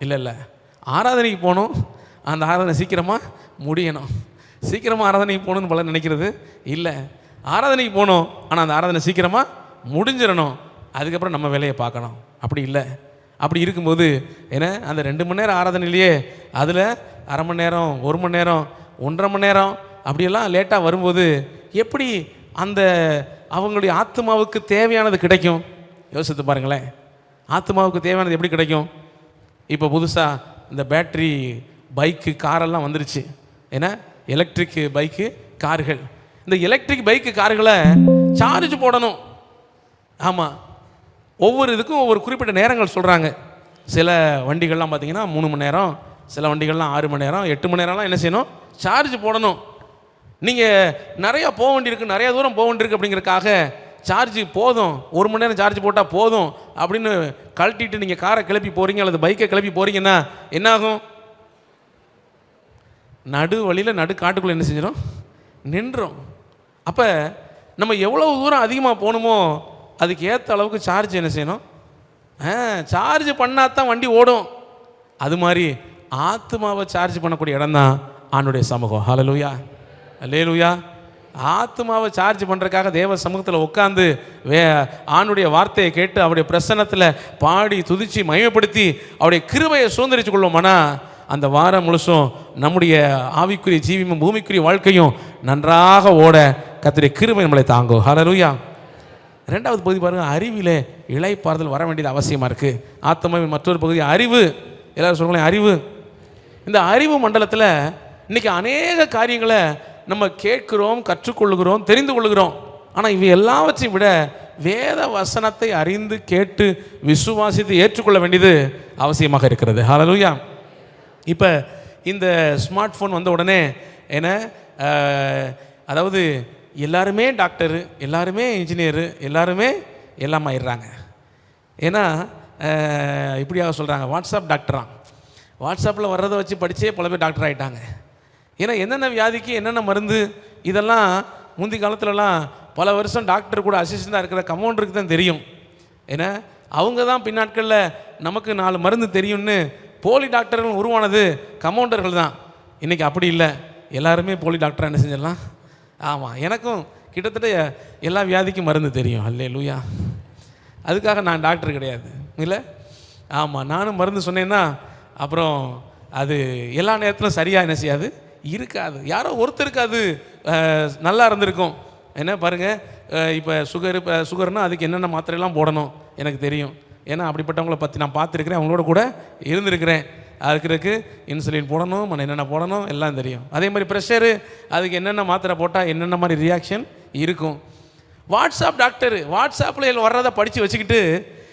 Speaker 1: இல்லை ஆராதனைக்கு போனோம், அந்த ஆராதனை சீக்கிரமாக முடியணும், சீக்கிரமாக ஆராதனைக்கு போகணுன்னு பலர் நினைக்கிறது இல்லை. ஆராதனைக்கு போகணும், ஆனால் அந்த ஆராதனை சீக்கிரமாக முடிஞ்சிடணும், அதுக்கப்புறம் நம்ம வேலையை பார்க்கணும். அப்படி இல்லை. அப்படி இருக்கும்போது ஏன்னா அந்த 2 மணி நேரம் ஆராதனையிலேயே அதில் அரை மணி நேரம், 1 மணி நேரம், 1.5 மணி நேரம் அப்படியெல்லாம் லேட்டாக வரும்போது எப்படி அந்த அவங்களுடைய ஆத்மாவுக்கு தேவையானது கிடைக்கும்? யோசித்து பாருங்களேன். ஆத்மாவுக்கு தேவையானது எப்படி கிடைக்கும்? இப்போ புதுசாக இந்த பேட்ரி பைக்கு காரெல்லாம் வந்துருச்சு. ஏன்னா எலக்ட்ரிக் பைக்கு கார்கள். இந்த எலக்ட்ரிக் பைக்கு கார்களை சார்ஜ் போடணும். ஆமாம், ஒவ்வொரு இதுக்கும் ஒவ்வொரு குறிப்பிட்ட நேரங்கள் சொல்கிறாங்க. சில வண்டிகள்லாம் பார்த்தீங்கன்னா 3 மணி நேரம், சில வண்டிகள்லாம் 6 மணி நேரம், 8 மணி நேரம்லாம் என்ன செய்யணும்? சார்ஜ் போடணும். நீங்கள் நிறையா போக வேண்டியிருக்கு, நிறையா தூரம் போக வேண்டியிருக்கு அப்படிங்கிறதுக்காக சார்ஜ் போதும், 1 மணி நேரம் சார்ஜ் போட்டால் போதும் அப்படின்னு கழட்டிட்டு நீங்கள் காரை கிளப்பி போகிறீங்க அல்லது பைக்கை கிளப்பி போகிறீங்கன்னா என்னாகும்? நடு வழியில் நடு காட்டுக்குள்ளே என்ன செஞ்சிடும்? நின்றோம். அப்போ நம்ம எவ்வளோ தூரம் அதிகமாக போகணுமோ அதுக்கு ஏற்ற அளவுக்கு சார்ஜ் என்ன செய்யணும்? சார்ஜ் பண்ணால் தான் வண்டி ஓடும். அது மாதிரி ஆத்மாவை சார்ஜ் பண்ணக்கூடிய இடம் தான் ஆண்டுடைய சமூகம். ஹல்லேலூயா, அல்லேலூயா. ஆத்மாவை சார்ஜ் பண்ணுறதுக்காக தேவ சமூகத்தில் உட்காந்து ஆணுடைய வார்த்தையை கேட்டு அவருடைய பிரசன்னத்தில் பாடி துதித்து மகிமைப்படுத்தி அவருடைய கிருபையை சுதந்திரிச்சு கொள்வோமானா, அந்த வாரம் முழுசும் நம்முடைய ஆவிக்குரிய ஜீவியமும் பூமிக்குரிய வாழ்க்கையும் நன்றாக ஓட கர்த்தருடைய கிருபை நம்மளை தாங்கும். ஹல்லேலூயா. 2வது பகுதி பாருங்கள், அறிவிலே இளைப்பாறுதல் வர வேண்டியது அவசியமாக இருக்குது. ஆத்மாவின் மற்றொரு பகுதி அறிவு. எல்லாரும் சொல்லுங்களேன், அறிவு. இந்த அறிவு மண்டலத்தில் இன்றைக்கி அநேக காரியங்களை நம்ம கேட்குறோம், கற்றுக்கொள்ளுகிறோம், தெரிந்து கொள்ளுகிறோம். ஆனால் இவை எல்லாவற்றையும் விட வேத வசனத்தை அறிந்து கேட்டு விசுவாசித்து ஏற்றுக்கொள்ள வேண்டியது அவசியமாக இருக்கிறது. ஹல்லேலூயா. இப்போ இந்த ஸ்மார்ட் ஃபோன் வந்த உடனே என்ன, அதாவது எல்லாருமே டாக்டரு, எல்லாருமே இன்ஜினியரு, எல்லாருமே எல்லாம் ஆயிடுறாங்க. ஏன்னா இப்படியாக சொல்கிறாங்க, வாட்ஸ்அப் டாக்டரான். வாட்ஸ்அப்பில் வர்றதை வச்சு படித்தே பல பேர் டாக்டர் ஆகிட்டாங்க. ஏன்னா என்னென்ன வியாதிக்கு என்னென்ன மருந்து, இதெல்லாம் முந்தி காலத்துலலாம் பல வருஷம் டாக்டர் கூட அசிஸ்டண்டாக இருக்கிற கம்பவுண்டருக்கு தான் தெரியும். ஏன்னா அவங்க தான் பின்னாட்களில் நமக்கு 4 மருந்து தெரியும்னு போலி டாக்டர்கள் உருவானது கம்பவுண்டர்கள் தான். இன்றைக்கி அப்படி இல்லை, எல்லாருமே போலி டாக்டராக என்ன செஞ்சிடலாம். ஆமாம், எனக்கும் கிட்டத்தட்ட எல்லா வியாதிக்கும் மருந்து தெரியும். அல்லேலூயா. அதுக்காக நான் டாக்டர் கிடையாது இல்லை. ஆமாம், நானும் மருந்து சொன்னேன்னா அப்புறம் அது எல்லா நேரத்திலும் சரியாக என்ன செய்யாது, இருக்காது. யாரோ ஒருத்தருக்கு அது நல்லா இருந்திருக்கும். என்ன பாருங்கள், இப்போ சுகர்னால் அதுக்கு என்னென்ன மாத்திரையெல்லாம் போடணும் எனக்கு தெரியும். ஏன்னா அப்படிப்பட்டவங்களை பற்றி நான் பார்த்துருக்கிறேன், அவங்களோட கூட இருந்திருக்கிறேன். அதுக்கு இன்சுலின் போடணும், என்னென்ன போடணும் எல்லாம் தெரியும். அதே மாதிரி ப்ரெஷரு, அதுக்கு என்னென்ன மாத்திரை போட்டால் என்னென்ன மாதிரி ரியாக்ஷன் இருக்கும். வாட்ஸ்அப் டாக்டரு, வாட்ஸ்அப்பில் வர்றதை படித்து வச்சுக்கிட்டு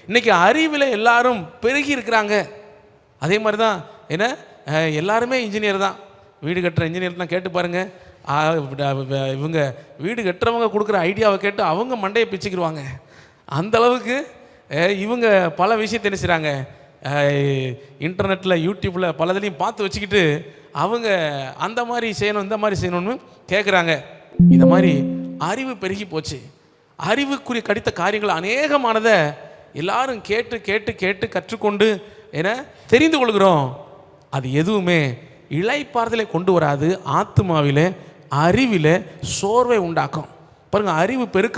Speaker 1: இன்றைக்கி அறிவில் எல்லாரும் பெருகி இருக்கிறாங்க. அதே மாதிரி தான் என்ன, எல்லாருமே இன்ஜினியர் தான், வீடு கட்டுற இன்ஜினியர் தான். கேட்டு பாருங்கள், இவங்க வீடு கட்டுறவங்க கொடுக்குற ஐடியாவை கேட்டு அவங்க மண்டையை பிச்சுக்கிடுவாங்க. அந்தளவுக்கு இவங்க பல விஷயத்தை என்ன செய்கிறாங்க, இன்டர்நெட்டில் யூடியூப்பில் பலதுலையும் பார்த்து வச்சுக்கிட்டு அவங்க அந்த மாதிரி செய்யணும் இந்த மாதிரி செய்யணும்னு கேட்குறாங்க. இந்த மாதிரி அறிவு பெருகி போச்சு. அறிவுக்குரிய கடித்த காரியங்கள் அநேகமானதை எல்லாரும் கேட்டு கேட்டு கேட்டு கற்றுக்கொண்டு என்ன தெரிந்து கொள்கிறோம். அது எதுவுமே இளைப்பாறுதலை கொண்டு வராது, ஆத்துமாவிலே அறிவிலே சோர்வை உண்டாக்கும். பாருங்கள், அறிவு பெருக்க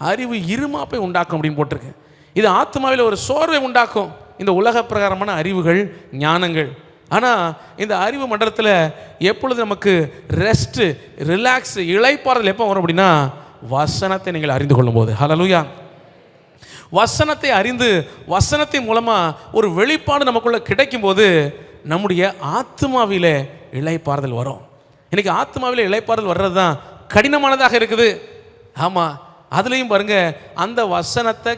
Speaker 1: அறிவு இருமாப்பை உண்டாக்கும் அப்படின்னு போட்டிருக்கு. இது ஆத்மாவில் ஒரு சோர்வை உண்டாக்கும், இந்த உலக பிரகாரமான அறிவுகள், ஞானங்கள். ஆனால் இந்த அறிவு மண்டலத்தில் எப்பொழுது நமக்கு ரெஸ்ட்டு, ரிலாக்ஸ், இளைப்பாறுதல் எப்போ வரும் அப்படின்னா, வசனத்தை நீங்கள் அறிந்து கொள்ளும் போது. ஹல்லேலூயா. வசனத்தை அறிந்து வசனத்தின் மூலமாக ஒரு வெளிப்பாடு நமக்குள்ள கிடைக்கும் போது நம்முடைய ஆத்மாவிலே இளைப்பாறுதல் வரும். இன்றைக்கி ஆத்மாவிலே இளைப்பாறுதல் வர்றது தான் கடினமானதாக இருக்குது. ஆமாம், அதுலேயும் பாருங்கள், அந்த வசனத்தை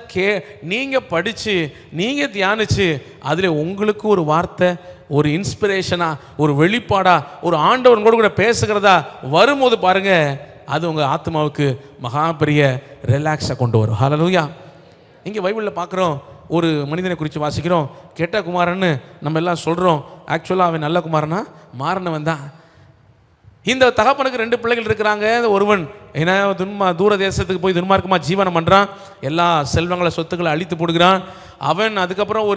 Speaker 1: நீங்கள் படித்து நீங்கள் தியானித்து அதில் உங்களுக்கு ஒரு வார்த்தை, ஒரு இன்ஸ்பிரேஷனாக, ஒரு வெளிப்பாடாக, ஒரு ஆண்டவர் கூட பேசுகிறதா வரும்போது பாருங்கள், அது உங்கள் ஆத்மாவுக்கு மகா பெரிய ரிலாக்ஸை கொண்டு வரும். ஹல்லேலூயா. இங்கே பைபிளில் பார்க்குறோம், ஒரு மனிதனை குறித்து வாசிக்கிறோம், கெட்ட குமாரன்னு நம்ம எல்லாம் சொல்கிறோம். ஆக்சுவலாக அவன் நல்ல குமாரனா மாறினவன் தான். இந்த தகப்பனுக்கு 2 பிள்ளைகள் இருக்கிறாங்க. ஒருவன் ஏன்னா தூர தேசத்துக்கு போய் துன்மார்க்கமாக ஜீவனம் பண்ணுறான், எல்லா செல்வங்களை சொத்துக்களை அழித்து போடுகிறான். அவன் அதுக்கப்புறம்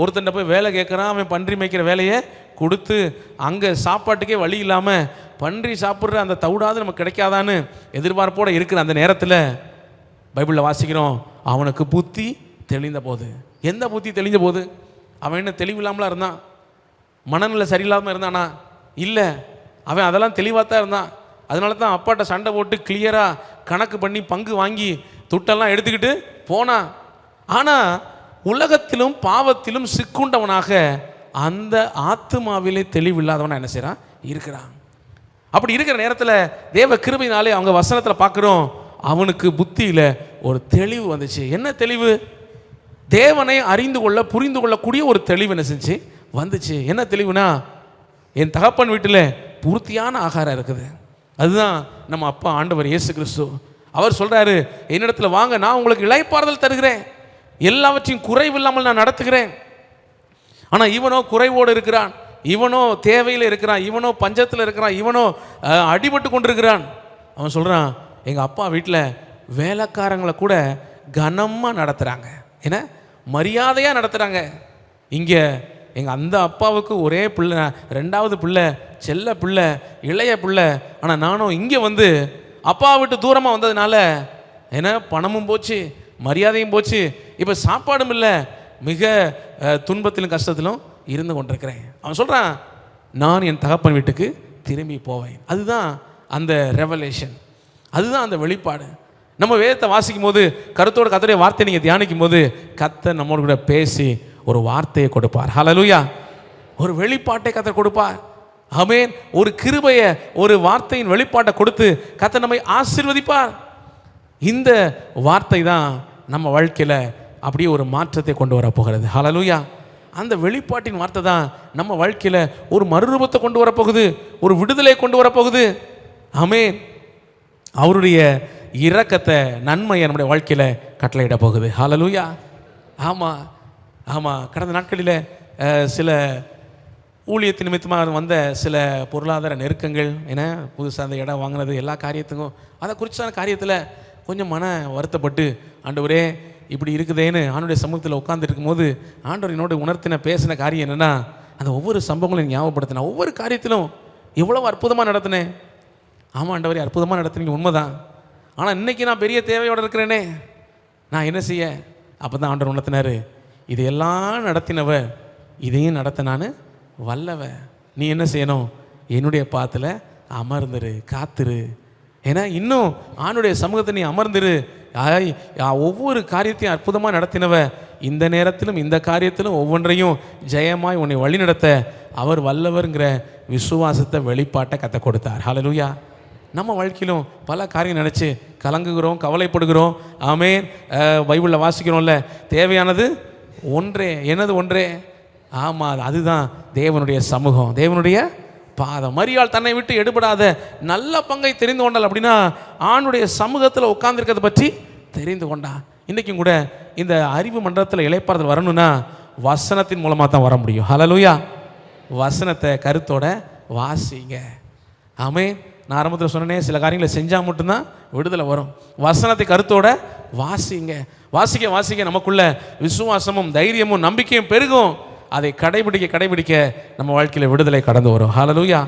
Speaker 1: ஒருத்தன் போய் வேலை கேட்குறான். அவன் பன்றி மேய்க்கிற வேலையை கொடுத்து அங்கே சாப்பாட்டுக்கே வழி இல்லாமல் பன்றி சாப்பிட்ற அந்த தவிடாது நமக்கு கிடைக்காதான்னு எதிர்பார்ப்போடு இருக்கிற அந்த நேரத்தில் பைபிளில் வாசிக்கிறோம், அவனுக்கு புத்தி தெளிந்த போது. எந்த புத்தி தெளிந்த போது? அவன் என்ன தெளிவு இல்லாமலாம் இருந்தான்? மனநிலை சரியில்லாமல் இருந்தானா? இல்லை, அவன் அதெல்லாம் தெளிவாக தான் இருந்தான். அதனால தான் அப்பாட்ட சண்டை போட்டு கிளியராக கணக்கு பண்ணி பங்கு வாங்கி துட்டெல்லாம் எடுத்துக்கிட்டு போனான். ஆனால் உலகத்திலும் பாவத்திலும் சிக்குண்டவனாக அந்த ஆத்துமாவிலே தெளிவில்லாதவனா என்ன செய்கிறான்? இருக்கிறான். அப்படி இருக்கிற நேரத்தில் தேவ கிருபையினாலே அவங்க வசனத்தில் பார்க்குறோம், அவனுக்கு புத்தியில் ஒரு தெளிவு வந்துச்சு. என்ன தெளிவு? தேவனை அறிந்து கொள்ள, புரிந்து கொள்ளக்கூடிய ஒரு தெளிவு என்ன செஞ்சு வந்துச்சு. என்ன தெளிவுனா, என் தகப்பன் வீட்டில் பூர்த்தியான ஆகாரம் இருக்குது. அதுதான் நம்ம அப்பா ஆண்டவர் இயேசு கிறிஸ்து. அவர் சொல்கிறாரு, என்னிடத்தில் வாங்க, நான் உங்களுக்கு இளைப்பாறுதல் தருகிறேன், எல்லாவற்றையும் குறைவில்லாமல் நான் நடத்துகிறேன். ஆனால் இவனோ குறைவோடு இருக்கிறான், இவனோ தேவையில் இருக்கிறான், இவனோ பஞ்சத்தில் இருக்கிறான், இவனோ அடிபட்டு கொண்டிருக்கிறான். அவன் சொல்கிறான், எங்கள் அப்பா வீட்டில் வேலைக்காரங்களை கூட கனமாக நடத்துகிறாங்க, என்ன மரியாதையாக நடத்துகிறாங்க. இங்கே எங்கள் அந்த அப்பாவுக்கு ஒரே பிள்ளை, 2வது பிள்ளை, செல்ல பிள்ளை, இளைய பிள்ளை. ஆனால் நானும் இங்கே அப்பா விட்டு தூரமாக வந்ததுனால என்ன பணமும் போச்சு, மரியாதையும் போச்சு, இப்போ சாப்பாடும் இல்லை, மிக துன்பத்திலும் கஷ்டத்திலும் இருந்து கொண்டிருக்கிறேன். அவன் சொல்கிறான், நான் என் தகப்பன் வீட்டுக்கு திரும்பி போவேன். அதுதான் அந்த ரெவலேஷன், அதுதான் அந்த வெளிப்பாடு. நம்ம வேதத்தை வாசிக்கும் போது, கருத்தோடு கர்த்தருடைய வார்த்தையை நீங்கள் தியானிக்கும் போது, கர்த்தர் நம்மோடு கூட பேசி ஒரு வார்த்தையை கொடுப்பார். ஹல்லேலூயா. ஒரு வெளிப்பாட்டை கர்த்தர் கொடுப்பார். ஆமென். ஒரு கிருபையை, ஒரு வார்த்தையின் வெளிப்பாட்டை கொடுத்து கர்த்தர் நம்மை ஆசீர்வதிப்பார். இந்த வார்த்தை தான் நம்ம வாழ்க்கையில் அப்படியே ஒரு மாற்றத்தை கொண்டு வர போகிறது. ஹல்லேலூயா. அந்த வெளிப்பாட்டின் வார்த்தை தான் நம்ம வாழ்க்கையில் ஒரு மறுரூபத்தை கொண்டு வரப்போகுது, ஒரு விடுதலை கொண்டு வரப்போகுது. ஆமென். அவருடைய இரக்கத்தை, நன்மையை நம்முடைய வாழ்க்கையில் கட்டளையிட போகுது. ஹல்லேலூயா. ஆமாம் ஆமாம். கடந்த நாட்களில் சில ஊழியத்தின் நிமித்தமாக வந்த சில பொருளாதார நெருக்கங்கள், ஏன்னா புதுசாக அந்த இடம் வாங்கினது, எல்லா காரியத்துக்கும் அதை குறித்தான காரியத்தில் கொஞ்சம் மன வருத்தப்பட்டு, ஆண்டவரே இப்படி இருக்குதேன்னு ஆண்டோடைய சமூகத்தில் உட்கார்ந்துருக்கும் போது ஆண்டவர் என்னோட உணர்த்தின பேசின காரியம் என்னென்னா, அந்த ஒவ்வொரு சம்பவங்களையும் ஞாபகப்படுத்தினேன். ஒவ்வொரு காரியத்திலும் எவ்வளோ அற்புதமாக நடத்தினேன். ஆமாம் ஆண்டவரே, அற்புதமாக நடத்துனீங்க, உண்மைதான். ஆனால் இன்றைக்கி நான் பெரிய தேவையோடு இருக்கிறேனே, நான் என்ன செய்ய? அப்போ தான் ஆண்டவர் உணர்த்தினார், இதையெல்லாம் நடத்தினவ, இதையும் நடத்த நான் வல்லவ. நீ என்ன செய்யணும்? என்னுடைய பாத்தில் அமர்ந்துரு, காத்துரு. ஏன்னா இன்னும் ஆண்டுடைய சமூகத்தை நீ அமர்ந்துரு. ஒவ்வொரு காரியத்தையும் அற்புதமாக நடத்தினவ, இந்த நேரத்திலும் இந்த காரியத்திலும் ஒவ்வொன்றையும் ஜெயமாய் உன்னை வழி நடத்த அவர் வல்லவருங்கிற விசுவாசத்தை, வெளிப்பாட்டை கற்றுக் கொடுத்தார். ஹல்லேலூயா. நம்ம வாழ்க்கையிலும் பல காரியம் நினச்சி கலங்குகிறோம், கவலைப்படுகிறோம். ஆமென். பைபிளில் வாசிக்கிறோம்ல, தேவையானது ஒன்றே. என்னது ஒன்றே? ஆமாம், அதுதான் தேவனுடைய சமூகம், தேவனுடைய பாதம். மரியாள் தன்னை விட்டு எடுபடாத நல்ல பங்கை தெரிந்து கொண்டாள். அப்படின்னா ஆணுடைய சமூகத்தில் உட்கார்ந்துருக்கிறத பற்றி தெரிந்து கொண்டா. இன்றைக்கும் கூட இந்த அறிவு மண்டலத்தில் இளைப்பாறுதல் வரணும்னா வசனத்தின் மூலமாக தான் வர முடியும். ஹல்லேலூயா. வசனத்தை கருத்தோட வாசிங்க. ஆமென். நான் ஆரம்பத்தில் சொன்னேன், சில காரியங்களை செஞ்சால் மட்டும்தான் விடுதலை வரும். வசனத்தை கருத்தோட வாசிங்க. வாசிக்க வாசிக்க நமக்குள்ள விசுவாசமும் தைரியமும் நம்பிக்கையும் பெருகும். அதை கடைபிடிக்க நம்ம வாழ்க்கையில் விடுதலை கடந்து வரும். ஹல்லேலூயா.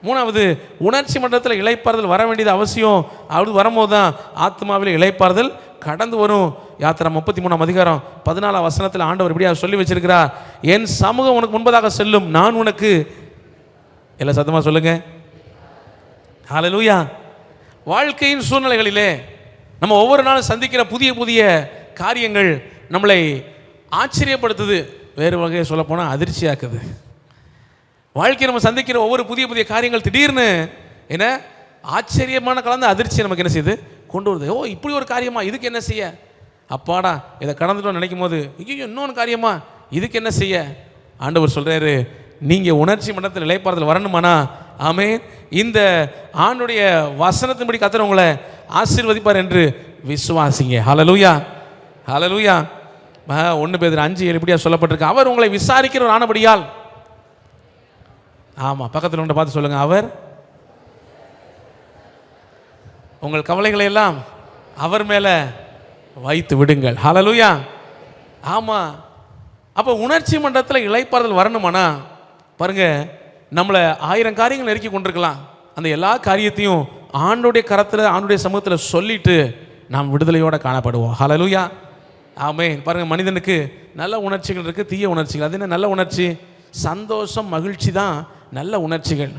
Speaker 1: மூணாவது, உணர்ச்சி மண்டலத்தில் இளைப்பாறுதல் வர வேண்டியது அவசியம். அப்படி வரும்போது தான் ஆத்மாவில் இளைப்பாறுதல் கடந்து வரும். யாத்திரை 33 அதிகாரம் 14 ஆண்டவர் இப்படியா சொல்லி வச்சிருக்கிறார், என் சமூகம் உனக்கு முன்பதாக செல்லும், நான் உனக்கு, எல்லாம் சத்தமாக சொல்லுங்க ஹல்லேலூயா. வாழ்க்கையின் சூழ்நிலைகளிலே நம்ம ஒவ்வொரு நாளும் சந்திக்கிற புதிய புதிய காரியங்கள் நம்மளை ஆச்சரியப்படுத்துது, வேறு வகையை சொல்லப்போனால் அதிர்ச்சியாக்குது. வாழ்க்கை நம்ம சந்திக்கிற ஒவ்வொரு புதிய புதிய காரியங்கள் திடீர்னு என்ன ஆச்சரியமான கலந்து அதிர்ச்சியை நமக்கு என்ன செய்யுது கொண்டு வருது. ஓ, இப்படி ஒரு காரியமா, இதுக்கு என்ன செய்ய, அப்பாடா இதை கடந்துட்டோம் நினைக்கும் போது ஐயோ இன்னொன்று காரியமா, இதுக்கு என்ன செய்ய. ஆண்டவர் சொல்கிறாரு, நீங்கள் உணர்ச்சி மண்டலத்தில் இளைப்பாறுதல் வரணுமானா ஆமென், இந்த ஆண்டுடைய வசனத்தின்படி கர்த்தர் உங்களை ஆசீர்வதிப்பார் என்று விசுவாசிங்க. ஹல்லேலூயா ஹல்லேலூயா. 1 பேதுரு 5:7 இப்படியா சொல்லப்பட்டிருக்கு, அவர் உங்களை விசாரிக்கிறவர் ஆனபடியால். ஆமாம், பக்கத்தில் ஒன்றை பார்த்து சொல்லுங்கள், அவர் உங்கள் கவலைகளை எல்லாம் அவர் மேலே வைத்து விடுங்கள். ஹல்லேலூயா. ஆமாம், அப்போ உணர்ச்சி மண்டலத்தில் இளைப்பாறுதல் வரணுமானா பாருங்க, நம்மளை 1000 காரியங்கள் நெருக்கி கொண்டிருக்கலாம், அந்த எல்லா காரியத்தையும் ஆண்டுடைய கரத்தில் ஆண்டுடைய சமூகத்தில் சொல்லிட்டு நாம் விடுதலையோடு காணப்படுவோம். ஹல்லேலூயா. ஆமென். பாருங்க, மனிதனுக்கு நல்ல உணர்ச்சிகள் இருக்குது, தீய உணர்ச்சிகள். அது என்ன நல்ல உணர்ச்சி? சந்தோஷம், மகிழ்ச்சி தான் நல்ல உணர்ச்சிகள்.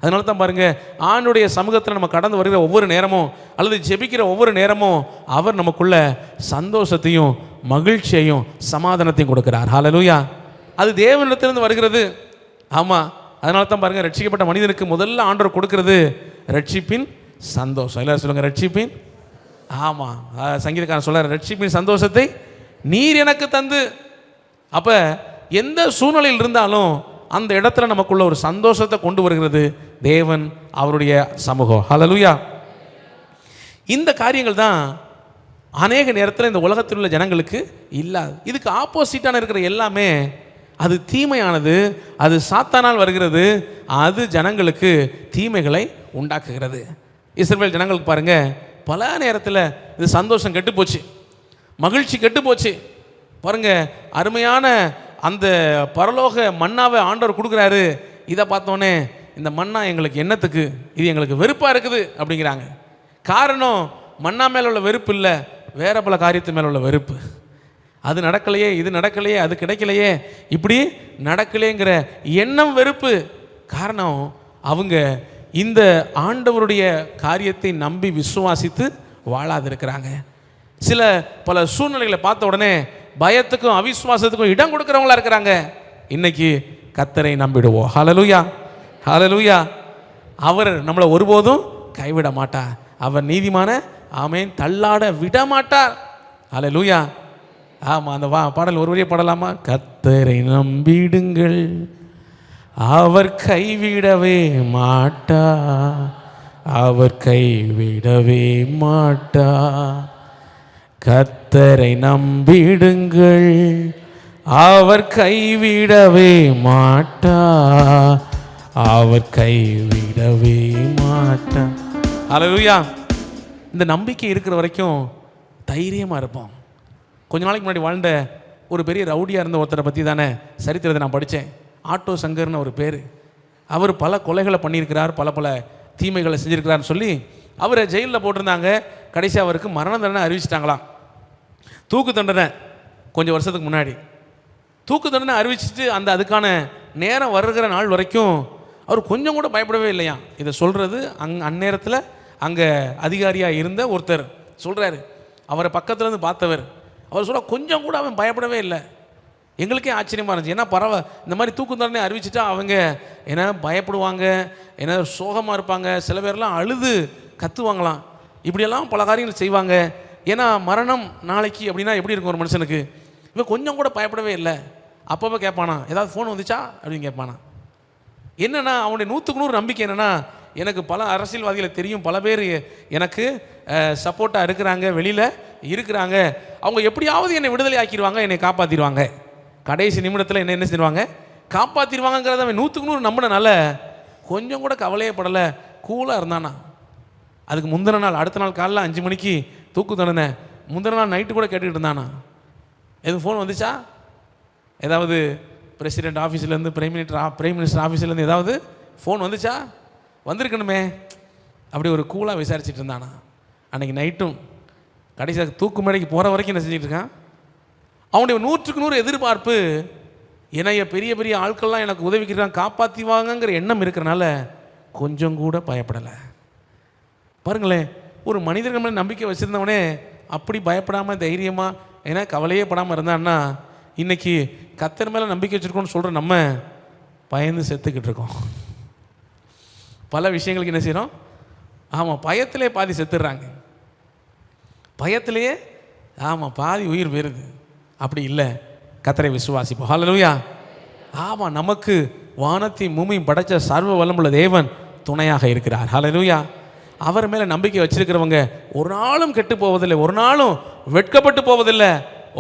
Speaker 1: அதனால தான் பாருங்க, ஆண்டுடைய சமூகத்தில் நம்ம கடந்து வருகிற ஒவ்வொரு நேரமும் அல்லது ஜெபிக்கிற ஒவ்வொரு நேரமும் அவர் நமக்குள்ள சந்தோஷத்தையும் மகிழ்ச்சியையும் சமாதானத்தையும் கொடுக்கிறார். ஹல்லேலூயா. அது தேவனிடத்திலிருந்து வருகிறது. ஆமாம், அதனால தான் பாருங்கள், ரட்சிக்கப்பட்ட மனிதனுக்கு முதல்ல ஆண்டவர் கொடுக்கிறது ரட்சிப்பின் சந்தோஷம். எல்லாரும் சொல்லுங்கள், ரட்சிப்பின். ஆமாம், சங்கீதக்காரன் சொல்கிறார், ரட்சிப்பின் சந்தோஷத்தை நீர் எனக்கு தந்து. அப்போ எந்த சூழ்நிலையில் இருந்தாலும் அந்த இடத்துல நமக்குள்ள ஒரு சந்தோஷத்தை கொண்டு வருகிறது தேவன், அவருடைய சமூகம். ஹல்லேலூயா. இந்த காரியங்கள் தான் அநேக நேரத்தில் இந்த உலகத்தில் உள்ள ஜனங்களுக்கு இல்லாது. இதுக்கு ஆப்போசிட்டான இருக்கிற எல்லாமே அது தீமையானது, அது சாத்தானால் வருகிறது, அது ஜனங்களுக்கு தீமைகளை உண்டாக்குகிறது. இஸ்ரவேல் ஜனங்களுக்கு பாருங்க, பல நேரத்தில் இது சந்தோஷம் கெட்டு போச்சு, மகிழ்ச்சி கெட்டு போச்சு. பாருங்க, அருமையான அந்த பரலோக மன்னாவை ஆண்டவர் கொடுக்குறாரு. இதை பார்த்தோன்னே இந்த மன்னா எங்களுக்கு என்னத்துக்கு, இது எங்களுக்கு வெறுப்பாக இருக்குது அப்படிங்கிறாங்க. காரணம் மன்னா மேலே உள்ள வெறுப்பு இல்லை, வேற பல காரியத்து மேலே உள்ள வெறுப்பு. அது நடக்கலையே, இது நடக்கலையே, அது கிடைக்கலையே, இப்படி நடக்கலையேங்கிற எண்ணம், வெறுப்பு. காரணம் அவங்க இந்த ஆண்டவருடைய காரியத்தை நம்பி விசுவாசித்து வாழாதிருக்கிறாங்க. சில பல சூழ்நிலைகளை பார்த்த உடனே பயத்துக்கும் அவிசுவாசத்துக்கும் இடம் கொடுக்குறவங்களா இருக்கிறாங்க. இன்னைக்கு கர்த்தரை நம்பிடுவோம். ஹல்லேலூயா ஹல்லேலூயா. அவர் நம்மளை ஒருபோதும் கைவிட மாட்டார். அவர் நீதிமான, ஆமென், தள்ளாட விட மாட்டார். ஹல்லேலூயா. ஆமாம், அந்த பாடல் ஒரு வரியை பாடலாமா? கர்த்தரை நம்பிடுங்கள், அவர் கைவிடவே மாட்டார், அவர் கைவிடவே மாட்டார். கர்த்தரை நம்பிடுங்கள், அவர் கைவிடவே மாட்டார், அவர் கைவிடவே மாட்டார். ஹல்லேலூயா. இந்த நம்பிக்கை இருக்கிற வரைக்கும் தைரியமாக இருப்போம். கொஞ்ச நாளைக்கு முன்னாடி வாழ்ந்த ஒரு பெரிய ரவுடியாக இருந்த ஒருத்தரை பற்றி தானே சரித்திரத்தை நான் படித்தேன். ஆட்டோ சங்கர்னு ஒரு பேர். அவர் பல கொலைகளை பண்ணியிருக்கிறார், பல பல தீமைகளை செஞ்சுருக்கிறார்னு சொல்லி அவரை ஜெயிலில் போட்டிருந்தாங்க. கடைசி அவருக்கு மரண தண்டனை அறிவிச்சிட்டாங்களாம். தூக்கு தண்டனை கொஞ்சம் வருஷத்துக்கு முன்னாடி தூக்கு தண்டனை அறிவிச்சிட்டு அந்த அதுக்கான நேரம் வருகிற நாள் வரைக்கும் அவர் கொஞ்சம் கூட பயப்படவே இல்லையா. இதை சொல்கிறது அந்நேரத்தில் அங்கே அதிகாரியாக இருந்த ஒருத்தர் சொல்கிறாரு, அவரை பக்கத்துலேருந்து பார்த்தவர். அவர் சொல்ல கொஞ்சம் கூட அவன் பயப்படவே இல்லை. எங்களுக்கே ஆச்சரியமாக இருந்துச்சு. ஏன்னா இந்த மாதிரி தூக்கு தண்டனை அறிவிச்சிட்டா அவங்க என்ன பயப்படுவாங்க, என்ன சோகமாக இருப்பாங்க, சில பேர்லாம் அழுது கத்துவாங்களாம், இப்படியெல்லாம் பல காரியங்கள் செய்வாங்க. ஏன்னா மரணம் நாளைக்கு அப்படின்னா எப்படி இருக்கும் ஒரு மனுஷனுக்கு. இவன் கொஞ்சம் கூட பயப்படவே இல்லை. அப்பப்போ கேட்பானா, ஏதாவது ஃபோன் வந்துச்சா அப்படின்னு கேட்பானா. என்னென்னா அவனுடைய 100க்கு 100 நம்பிக்கை என்னென்னா, எனக்கு பல அரசியல்வாதிகளை தெரியும், பல பேர் எனக்கு சப்போர்ட்டாக இருக்கிறாங்க, வெளியில் இருக்கிறாங்க, அவங்க எப்படியாவது என்னை விடுதலை ஆக்கிடுவாங்க, என்னை காப்பாற்றிடுவாங்க, கடைசி நிமிடத்தில் என்ன செஞ்சிருவாங்க, காப்பாற்றிடுவாங்கிறத அவன் 100க்கு 100 நம்பினால கொஞ்சம் கூட கவலையே படலை, கூலாக இருந்தானா. அதுக்கு முந்தின நாள், அடுத்த நாள் காலைல 5 மணிக்கு தூக்கு தண்டனை, முந்தின நாள் நைட்டு கூட கேட்டுக்கிட்டு இருந்தானா, எதுவும் ஃபோன் வந்துச்சா, ஏதாவது பிரசிடென்ட் ஆஃபீஸ்லேருந்து பிரைம் மினிஸ்டர் ஆஃபீஸ்லேருந்து ஏதாவது ஃபோன் வந்துச்சா? வந்திருக்கணுமே. அப்படி ஒரு கூலாக விசாரிச்சுட்டு இருந்தானா. அன்றைக்கி நைட்டும் கடைசியாக தூக்கு மேடைக்கு போகிற வரைக்கும் என்ன செஞ்சுட்டு இருக்கான்? அவனுடைய 100க்கு 100 எதிர்பார்ப்பு, என்னைய பெரிய பெரிய ஆட்கள்லாம் எனக்கு உதவிக்கிறான், காப்பாற்றிவாங்கங்கிற எண்ணம் இருக்கிறனால கொஞ்சம் கூட பயப்படலை. பாருங்களேன், ஒரு மனிதர்கள் மேலே நம்பிக்கை வச்சுருந்தவனே அப்படி பயப்படாமல் தைரியமாக ஏன்னா கவலையே படாமல் இருந்தான்னா, இன்றைக்கி கர்த்தர் மேலே நம்பிக்கை வச்சுருக்கோன்னு சொல்கிற நம்ம பயந்து செத்துக்கிட்டு இருக்கோம். பல விஷயங்களுக்கு என்ன செய்கிறோம்? ஆமாம், பயத்திலே பாதி செத்துடுறாங்க. பயத்திலேயே ஆமாம் பாதி உயிர் போயிருது. அப்படி இல்லை, கர்த்தரை விசுவாசிப்போம். ஹல்லேலூயா. ஆமாம், நமக்கு வானத்தையும் பூமியும் படைத்த சர்வ வல்லமுள்ள தேவன் துணையாக இருக்கிறார். ஹல்லேலூயா. அவர் மேலே நம்பிக்கை வச்சிருக்கிறவங்க ஒரு நாளும் கெட்டு போவதில்லை, ஒரு நாளும் வெட்கப்பட்டு போவதில்லை.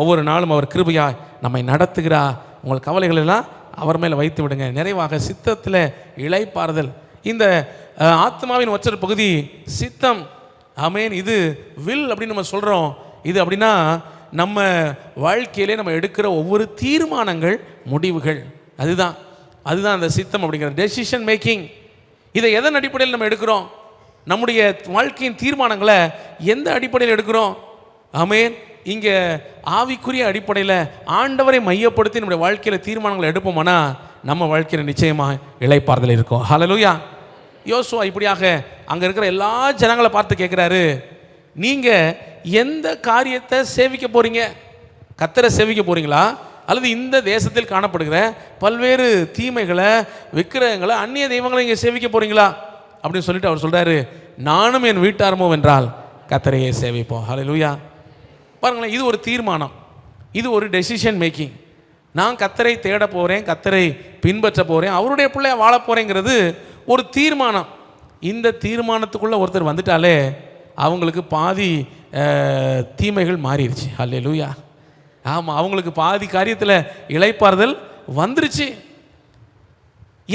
Speaker 1: ஒவ்வொரு நாளும் அவர் கிருபையாய் நம்மை நடத்துகிறார். உங்கள் கவலைகள் எல்லாம் அவர் மேலே வைத்து விடுங்க. நிறைவாக சித்தத்தில் இளைப்பாறுதல். இந்த ஆத்மாவின் ஒற்றை பகுதி சித்தம். ஆமேன். இது வில் அப்படின்னு நம்ம சொல்கிறோம். இது அப்படின்னா நம்ம வாழ்க்கையிலே நம்ம எடுக்கிற ஒவ்வொரு தீர்மானங்கள், முடிவுகள், அதுதான் அந்த சித்தம் அப்படிங்கிற டெசிஷன் மேக்கிங். இதை எதன் அடிப்படையில் நம்ம எடுக்கிறோம்? நம்முடைய வாழ்க்கையின் தீர்மானங்களை எந்த அடிப்படையில் எடுக்கிறோம்? ஆமேன். இங்கே ஆவிக்குரிய அடிப்படையில் ஆண்டவரை மையப்படுத்தி நம்முடைய வாழ்க்கையில் தீர்மானங்களை எடுப்போம்னா நம்ம வாழ்க்கையில் நிச்சயமாக இளைப்பாறுதல் இருக்கும். ஹல்லேலூயா. யோசுவா இப்படியாக அங்கே இருக்கிற எல்லா ஜனங்களை பார்த்து கேட்குறாரு, நீங்கள் எந்த காரியத்தை சேவிக்க போகிறீங்க? கர்த்தரை சேவிக்க போகிறீங்களா, அல்லது இந்த தேசத்தில் காணப்படுகிற பல்வேறு தீமைகளை, விக்கிரகங்களை, அந்நிய தெய்வங்களை இங்கே சேவிக்க போகிறீங்களா அப்படின்னு சொல்லிட்டு அவர் சொல்கிறாரு, நானும் என் வீட்டாரமோ வென்றால் கர்த்தரையே சேவிப்போம். ஹல்லேலூயா. பாருங்களேன், இது ஒரு தீர்மானம், இது ஒரு டெசிஷன் மேக்கிங். நான் கர்த்தரை தேட போகிறேன், கர்த்தரை பின்பற்ற போகிறேன், அவருடைய பிள்ளைய வாழ போகிறேங்கிறது ஒரு தீர்மானம். இந்த தீர்மானத்துக்குள்ளே ஒருத்தர் வந்துட்டாலே அவங்களுக்கு பாதி தீமைகள் மாறிடுச்சு. ஹல்லேலூயா. ஆமாம், அவங்களுக்கு பாதி காரியத்தில் இளைப்பாறுதல் வந்துருச்சு.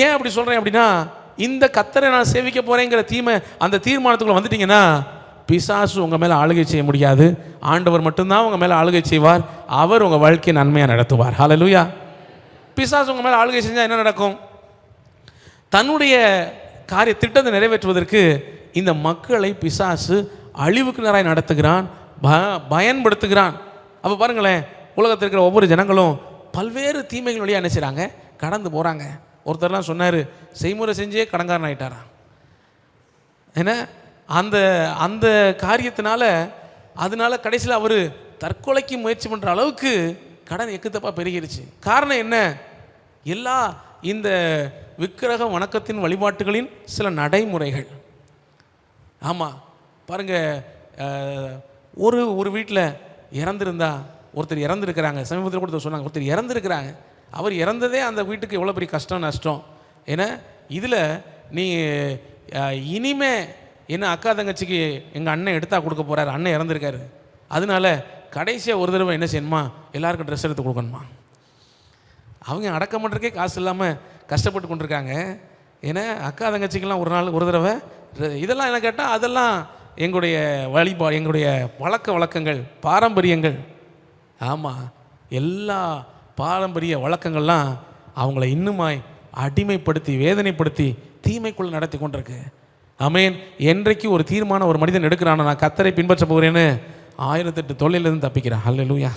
Speaker 1: ஏன் அப்படி சொல்கிறேன் அப்படின்னா, இந்த கர்த்தரை நான் சேவிக்க போகிறேங்கிற அந்த தீர்மானத்துக்குள்ளே வந்துட்டிங்கன்னா பிசாசு உங்கள் மேலே ஆளுகை செய்ய முடியாது. ஆண்டவர் மட்டும்தான் உங்கள் மேலே ஆளுகை செய்வார். அவர் உங்கள் வாழ்க்கையை நன்மையாக நடத்துவார். ஹல்லேலூயா. பிசாசு உங்கள் மேலே ஆளுகை செஞ்சால் என்ன நடக்கும்? தன்னுடைய திட்டத்தை நிறைவேற்றுவதற்கு இந்த மக்களை பிசாசு அழிவுக்கு நேராய் நடத்துகிறான், பயன்படுத்துகிறான். அப்போ பாருங்களேன், உலகத்தில் இருக்கிற ஒவ்வொரு ஜனங்களும் பல்வேறு தீமைகள் வழியாக என்ன செய்கிறாங்க? கடந்து போகிறாங்க. ஒருத்தர்லாம் சொன்னார், செய்முறை செஞ்சே கடங்காரன் ஆகிட்டாரான். ஏன்னா அந்த காரியத்தினால அதனால கடைசியில் அவர் தற்கொலைக்கு முயற்சி பண்ணுற அளவுக்கு கடன் எக்குத்தப்பாக பெருகிருச்சு. காரணம் என்ன? எல்லா இந்த விக்கிரக வணக்கத்தின் வழிபாட்டுகளின் சில நடைமுறைகள். ஆமாம், பாருங்கள், ஒரு வீட்டில் இறந்துருந்தா, ஒருத்தர் இறந்துருக்கிறாங்க, சமீபத்தில் கூட சொன்னாங்க, ஒருத்தர் இறந்துருக்கிறாங்க. அவர் இறந்ததே அந்த வீட்டுக்கு எவ்வளோ பெரிய கஷ்டம், நஷ்டம். ஏன்னா இதில் நீ இனிமே என்ன அக்கா தங்கச்சிக்கு எங்கள் அண்ணன் எடுத்தா கொடுக்க போகிறாரு, அண்ணன் இறந்துருக்காரு, அதனால கடைசியாக ஒரு தடவை என்ன செய்யணுமா, எல்லாருக்கும் ட்ரெஸ் எடுத்து கொடுக்கணுமா. அவங்க அடக்கம் பண்ணுறதுக்கே காசு இல்லாமல் கஷ்டப்பட்டு கொண்டிருக்காங்க. ஏன்னா அக்கா தங்கச்சிக்கெல்லாம் ஒரு நாள் ஒரு தடவை இதெல்லாம் என்ன கேட்டால் அதெல்லாம் எங்களுடைய வழிபாடு, எங்களுடைய பழக்க வழக்கங்கள், பாரம்பரியங்கள். ஆமாம், எல்லா பாரம்பரிய வழக்கங்கள்லாம் அவங்கள இன்னுமாய் அடிமைப்படுத்தி வேதனைப்படுத்தி தீமைக்குள்ளே நடத்தி கொண்டிருக்கு. ஆமென். என்றைக்கு ஒரு தீர்மானம் ஒரு மனிதன் எடுக்கிறானோ, நான் கர்த்தரை பின்பற்ற போகிறேன்னு 1008 தொல்லையிலிருந்து தப்பிக்கிறான். ஹல்லேலூயா.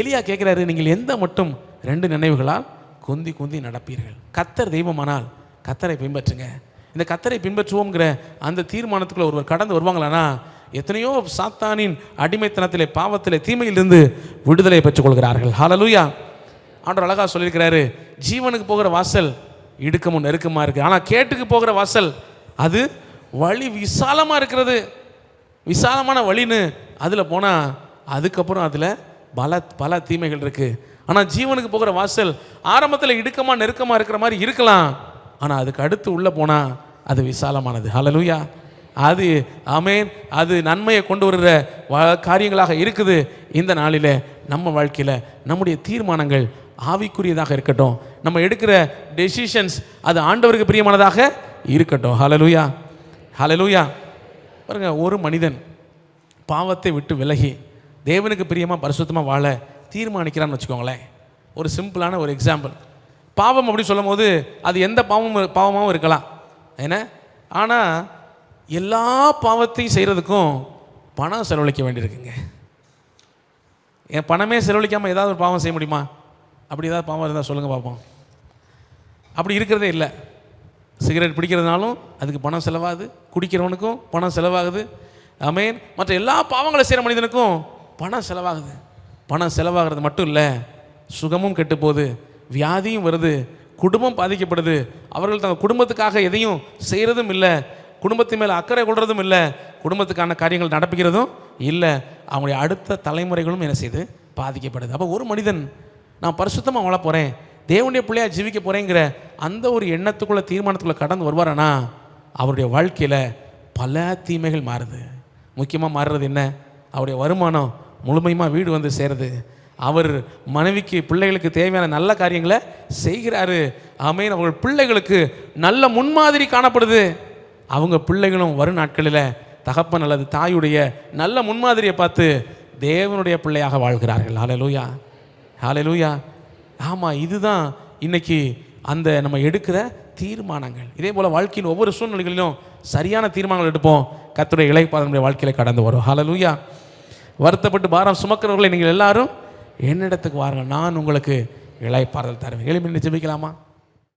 Speaker 1: எலியா கேட்குறாரு, நீங்கள் எந்த மட்டும் 2 நினைவுகளால் குந்தி குந்தி நடப்பீர்கள்? கர்த்தர் தெய்வமானால் கர்த்தரை பின்பற்றுங்க. இந்த கர்த்தரை பின்பற்றுவோங்கிற அந்த தீர்மானத்துக்குள்ள ஒருவர் கடந்து வருவாங்களானா எத்தனையோ சாத்தானின் அடிமைத்தனத்திலே, பாவத்திலே, தீமையிலிருந்து விடுதலை பெற்றுக்கொள்கிறார்கள். ஹல்லேலூயா. ஆண்டவர் அழகாக சொல்லியிருக்கிறாரு, ஜீவனுக்கு போகிற வாசல் இடுக்கமும் நெருக்கமாக இருக்குது, ஆனால் கேட்டுக்கு போகிற வாசல் அது வழி விசாலமாக இருக்கிறது. விசாலமான வழின்னு அதில் போனால் அதுக்கப்புறம் அதில் பல தீமைகள் இருக்குது. ஆனால் ஜீவனுக்கு போகிற வாசல் ஆரம்பத்தில் இடுக்கமாக நெருக்கமாக இருக்கிற மாதிரி இருக்கலாம், ஆனால் அதுக்கு அடுத்து உள்ளே போனால் அது விசாலமானது. ஹல்லேலூயா. அது ஆமென், அது நன்மையை கொண்டு வருகிற காரியங்களாக இருக்குது. இந்த நாளில் நம்ம வாழ்க்கையில் நம்முடைய தீர்மானங்கள் ஆவிக்குரியதாக இருக்கட்டும், நம்ம எடுக்கிற டெசிஷன்ஸ் அது ஆண்டவருக்கு பிரியமானதாக இருக்கட்டும். ஹல்லேலூயா. ஹல்லேலூயா. பாருங்க, ஒரு மனிதன் பாவத்தை விட்டு விலகி தேவனுக்கு பிரியமாக பரிசுத்தமாக வாழ தீர்மானிக்கிறான்னு வச்சுக்கோங்களேன். ஒரு சிம்பிளான ஒரு எக்ஸாம்பிள். பாவம் அப்படி சொல்லும் போது அது எந்த பாவமாகவும் இருக்கலாம் என்ன. ஆனால் எல்லா பாவத்தையும் செய்கிறதுக்கும் பணம் செலவழிக்க வேண்டியிருக்குங்க. என் பணமே செலவழிக்காமல் ஏதாவது ஒரு பாவம் செய்ய முடியுமா? அப்படி ஏதாவது பாவம் இருந்தால் சொல்லுங்கள் பார்ப்போம். அப்படி இருக்கிறதே இல்லை. சிகரெட் பிடிக்கிறதுனாலும் அதுக்கு பணம் செலவாகுது, குடிக்கிறவனுக்கும் பணம் செலவாகுது. ஆமென். மற்ற எல்லா பாவங்களை செய்கிற மனிதனுக்கும் பணம் செலவாகுது. பணம் செலவாகிறது மட்டும் இல்லை, சுகமும் கெட்டு போகுது, வியாதியும் வருது, குடும்பம் பாதிக்கப்படுது. அவர்கள் தங்கள் குடும்பத்துக்காக எதையும் செய்கிறதும் இல்லை, குடும்பத்தின் மேலே அக்கறை கொள்றதும் இல்லை, குடும்பத்துக்கான காரியங்கள் நடப்பிக்கிறதும் இல்லை. அவங்களுடைய அடுத்த தலைமுறைகளும் என்ன செய்து பாதிக்கப்படுது. அப்போ ஒரு மனிதன் நான் பரிசுத்தமாக வாழ போகிறேன், தேவனுடைய பிள்ளையாக ஜீவிக்க போகிறேங்கிற அந்த ஒரு எண்ணத்துக்குள்ளே தீர்மானத்துக்குள்ளே கடந்து வருவாரானா அவருடைய வாழ்க்கையில் பல தீமைகள் மாறுது. முக்கியமாக மாறுறது என்ன? அவருடைய வருமானம் முழுமையுமாக வீடு வந்து சேருது. அவர் மனைவிக்கு பிள்ளைகளுக்கு தேவையான நல்ல காரியங்களை செய்கிறாரு. ஆமென். அவர்கள் பிள்ளைகளுக்கு நல்ல முன்மாதிரி காணப்படுது. அவங்க பிள்ளைகளும் வரும் நாட்களில் தகப்பன் அல்லது தாயுடைய நல்ல முன்மாதிரியை பார்த்து தேவனுடைய பிள்ளையாக வாழ்கிறார்கள். ஹல்லேலூயா, ஹல்லேலூயா. ஆமாம், இதுதான் இன்னைக்கு அந்த நம்ம எடுக்கிற தீர்மானங்கள். இதே போல் வாழ்க்கையின் ஒவ்வொரு சூழ்நிலைகளிலும் சரியான தீர்மானங்கள் எடுப்போம். கர்த்தருடைய இளைப்பாறுதலுடைய வாழ்க்கையில் கடந்து வரும். ஹல்லேலூயா. வருத்தப்பட்டு பாரம் சுமக்கிறவர்களை நீங்கள் எல்லாரும் என்னிடத்துக்கு வாருங்கள், நான் உங்களுக்கு இளைப்பாறுதல் தருவேன். எழுப்பி ஜெபிக்கலாமா?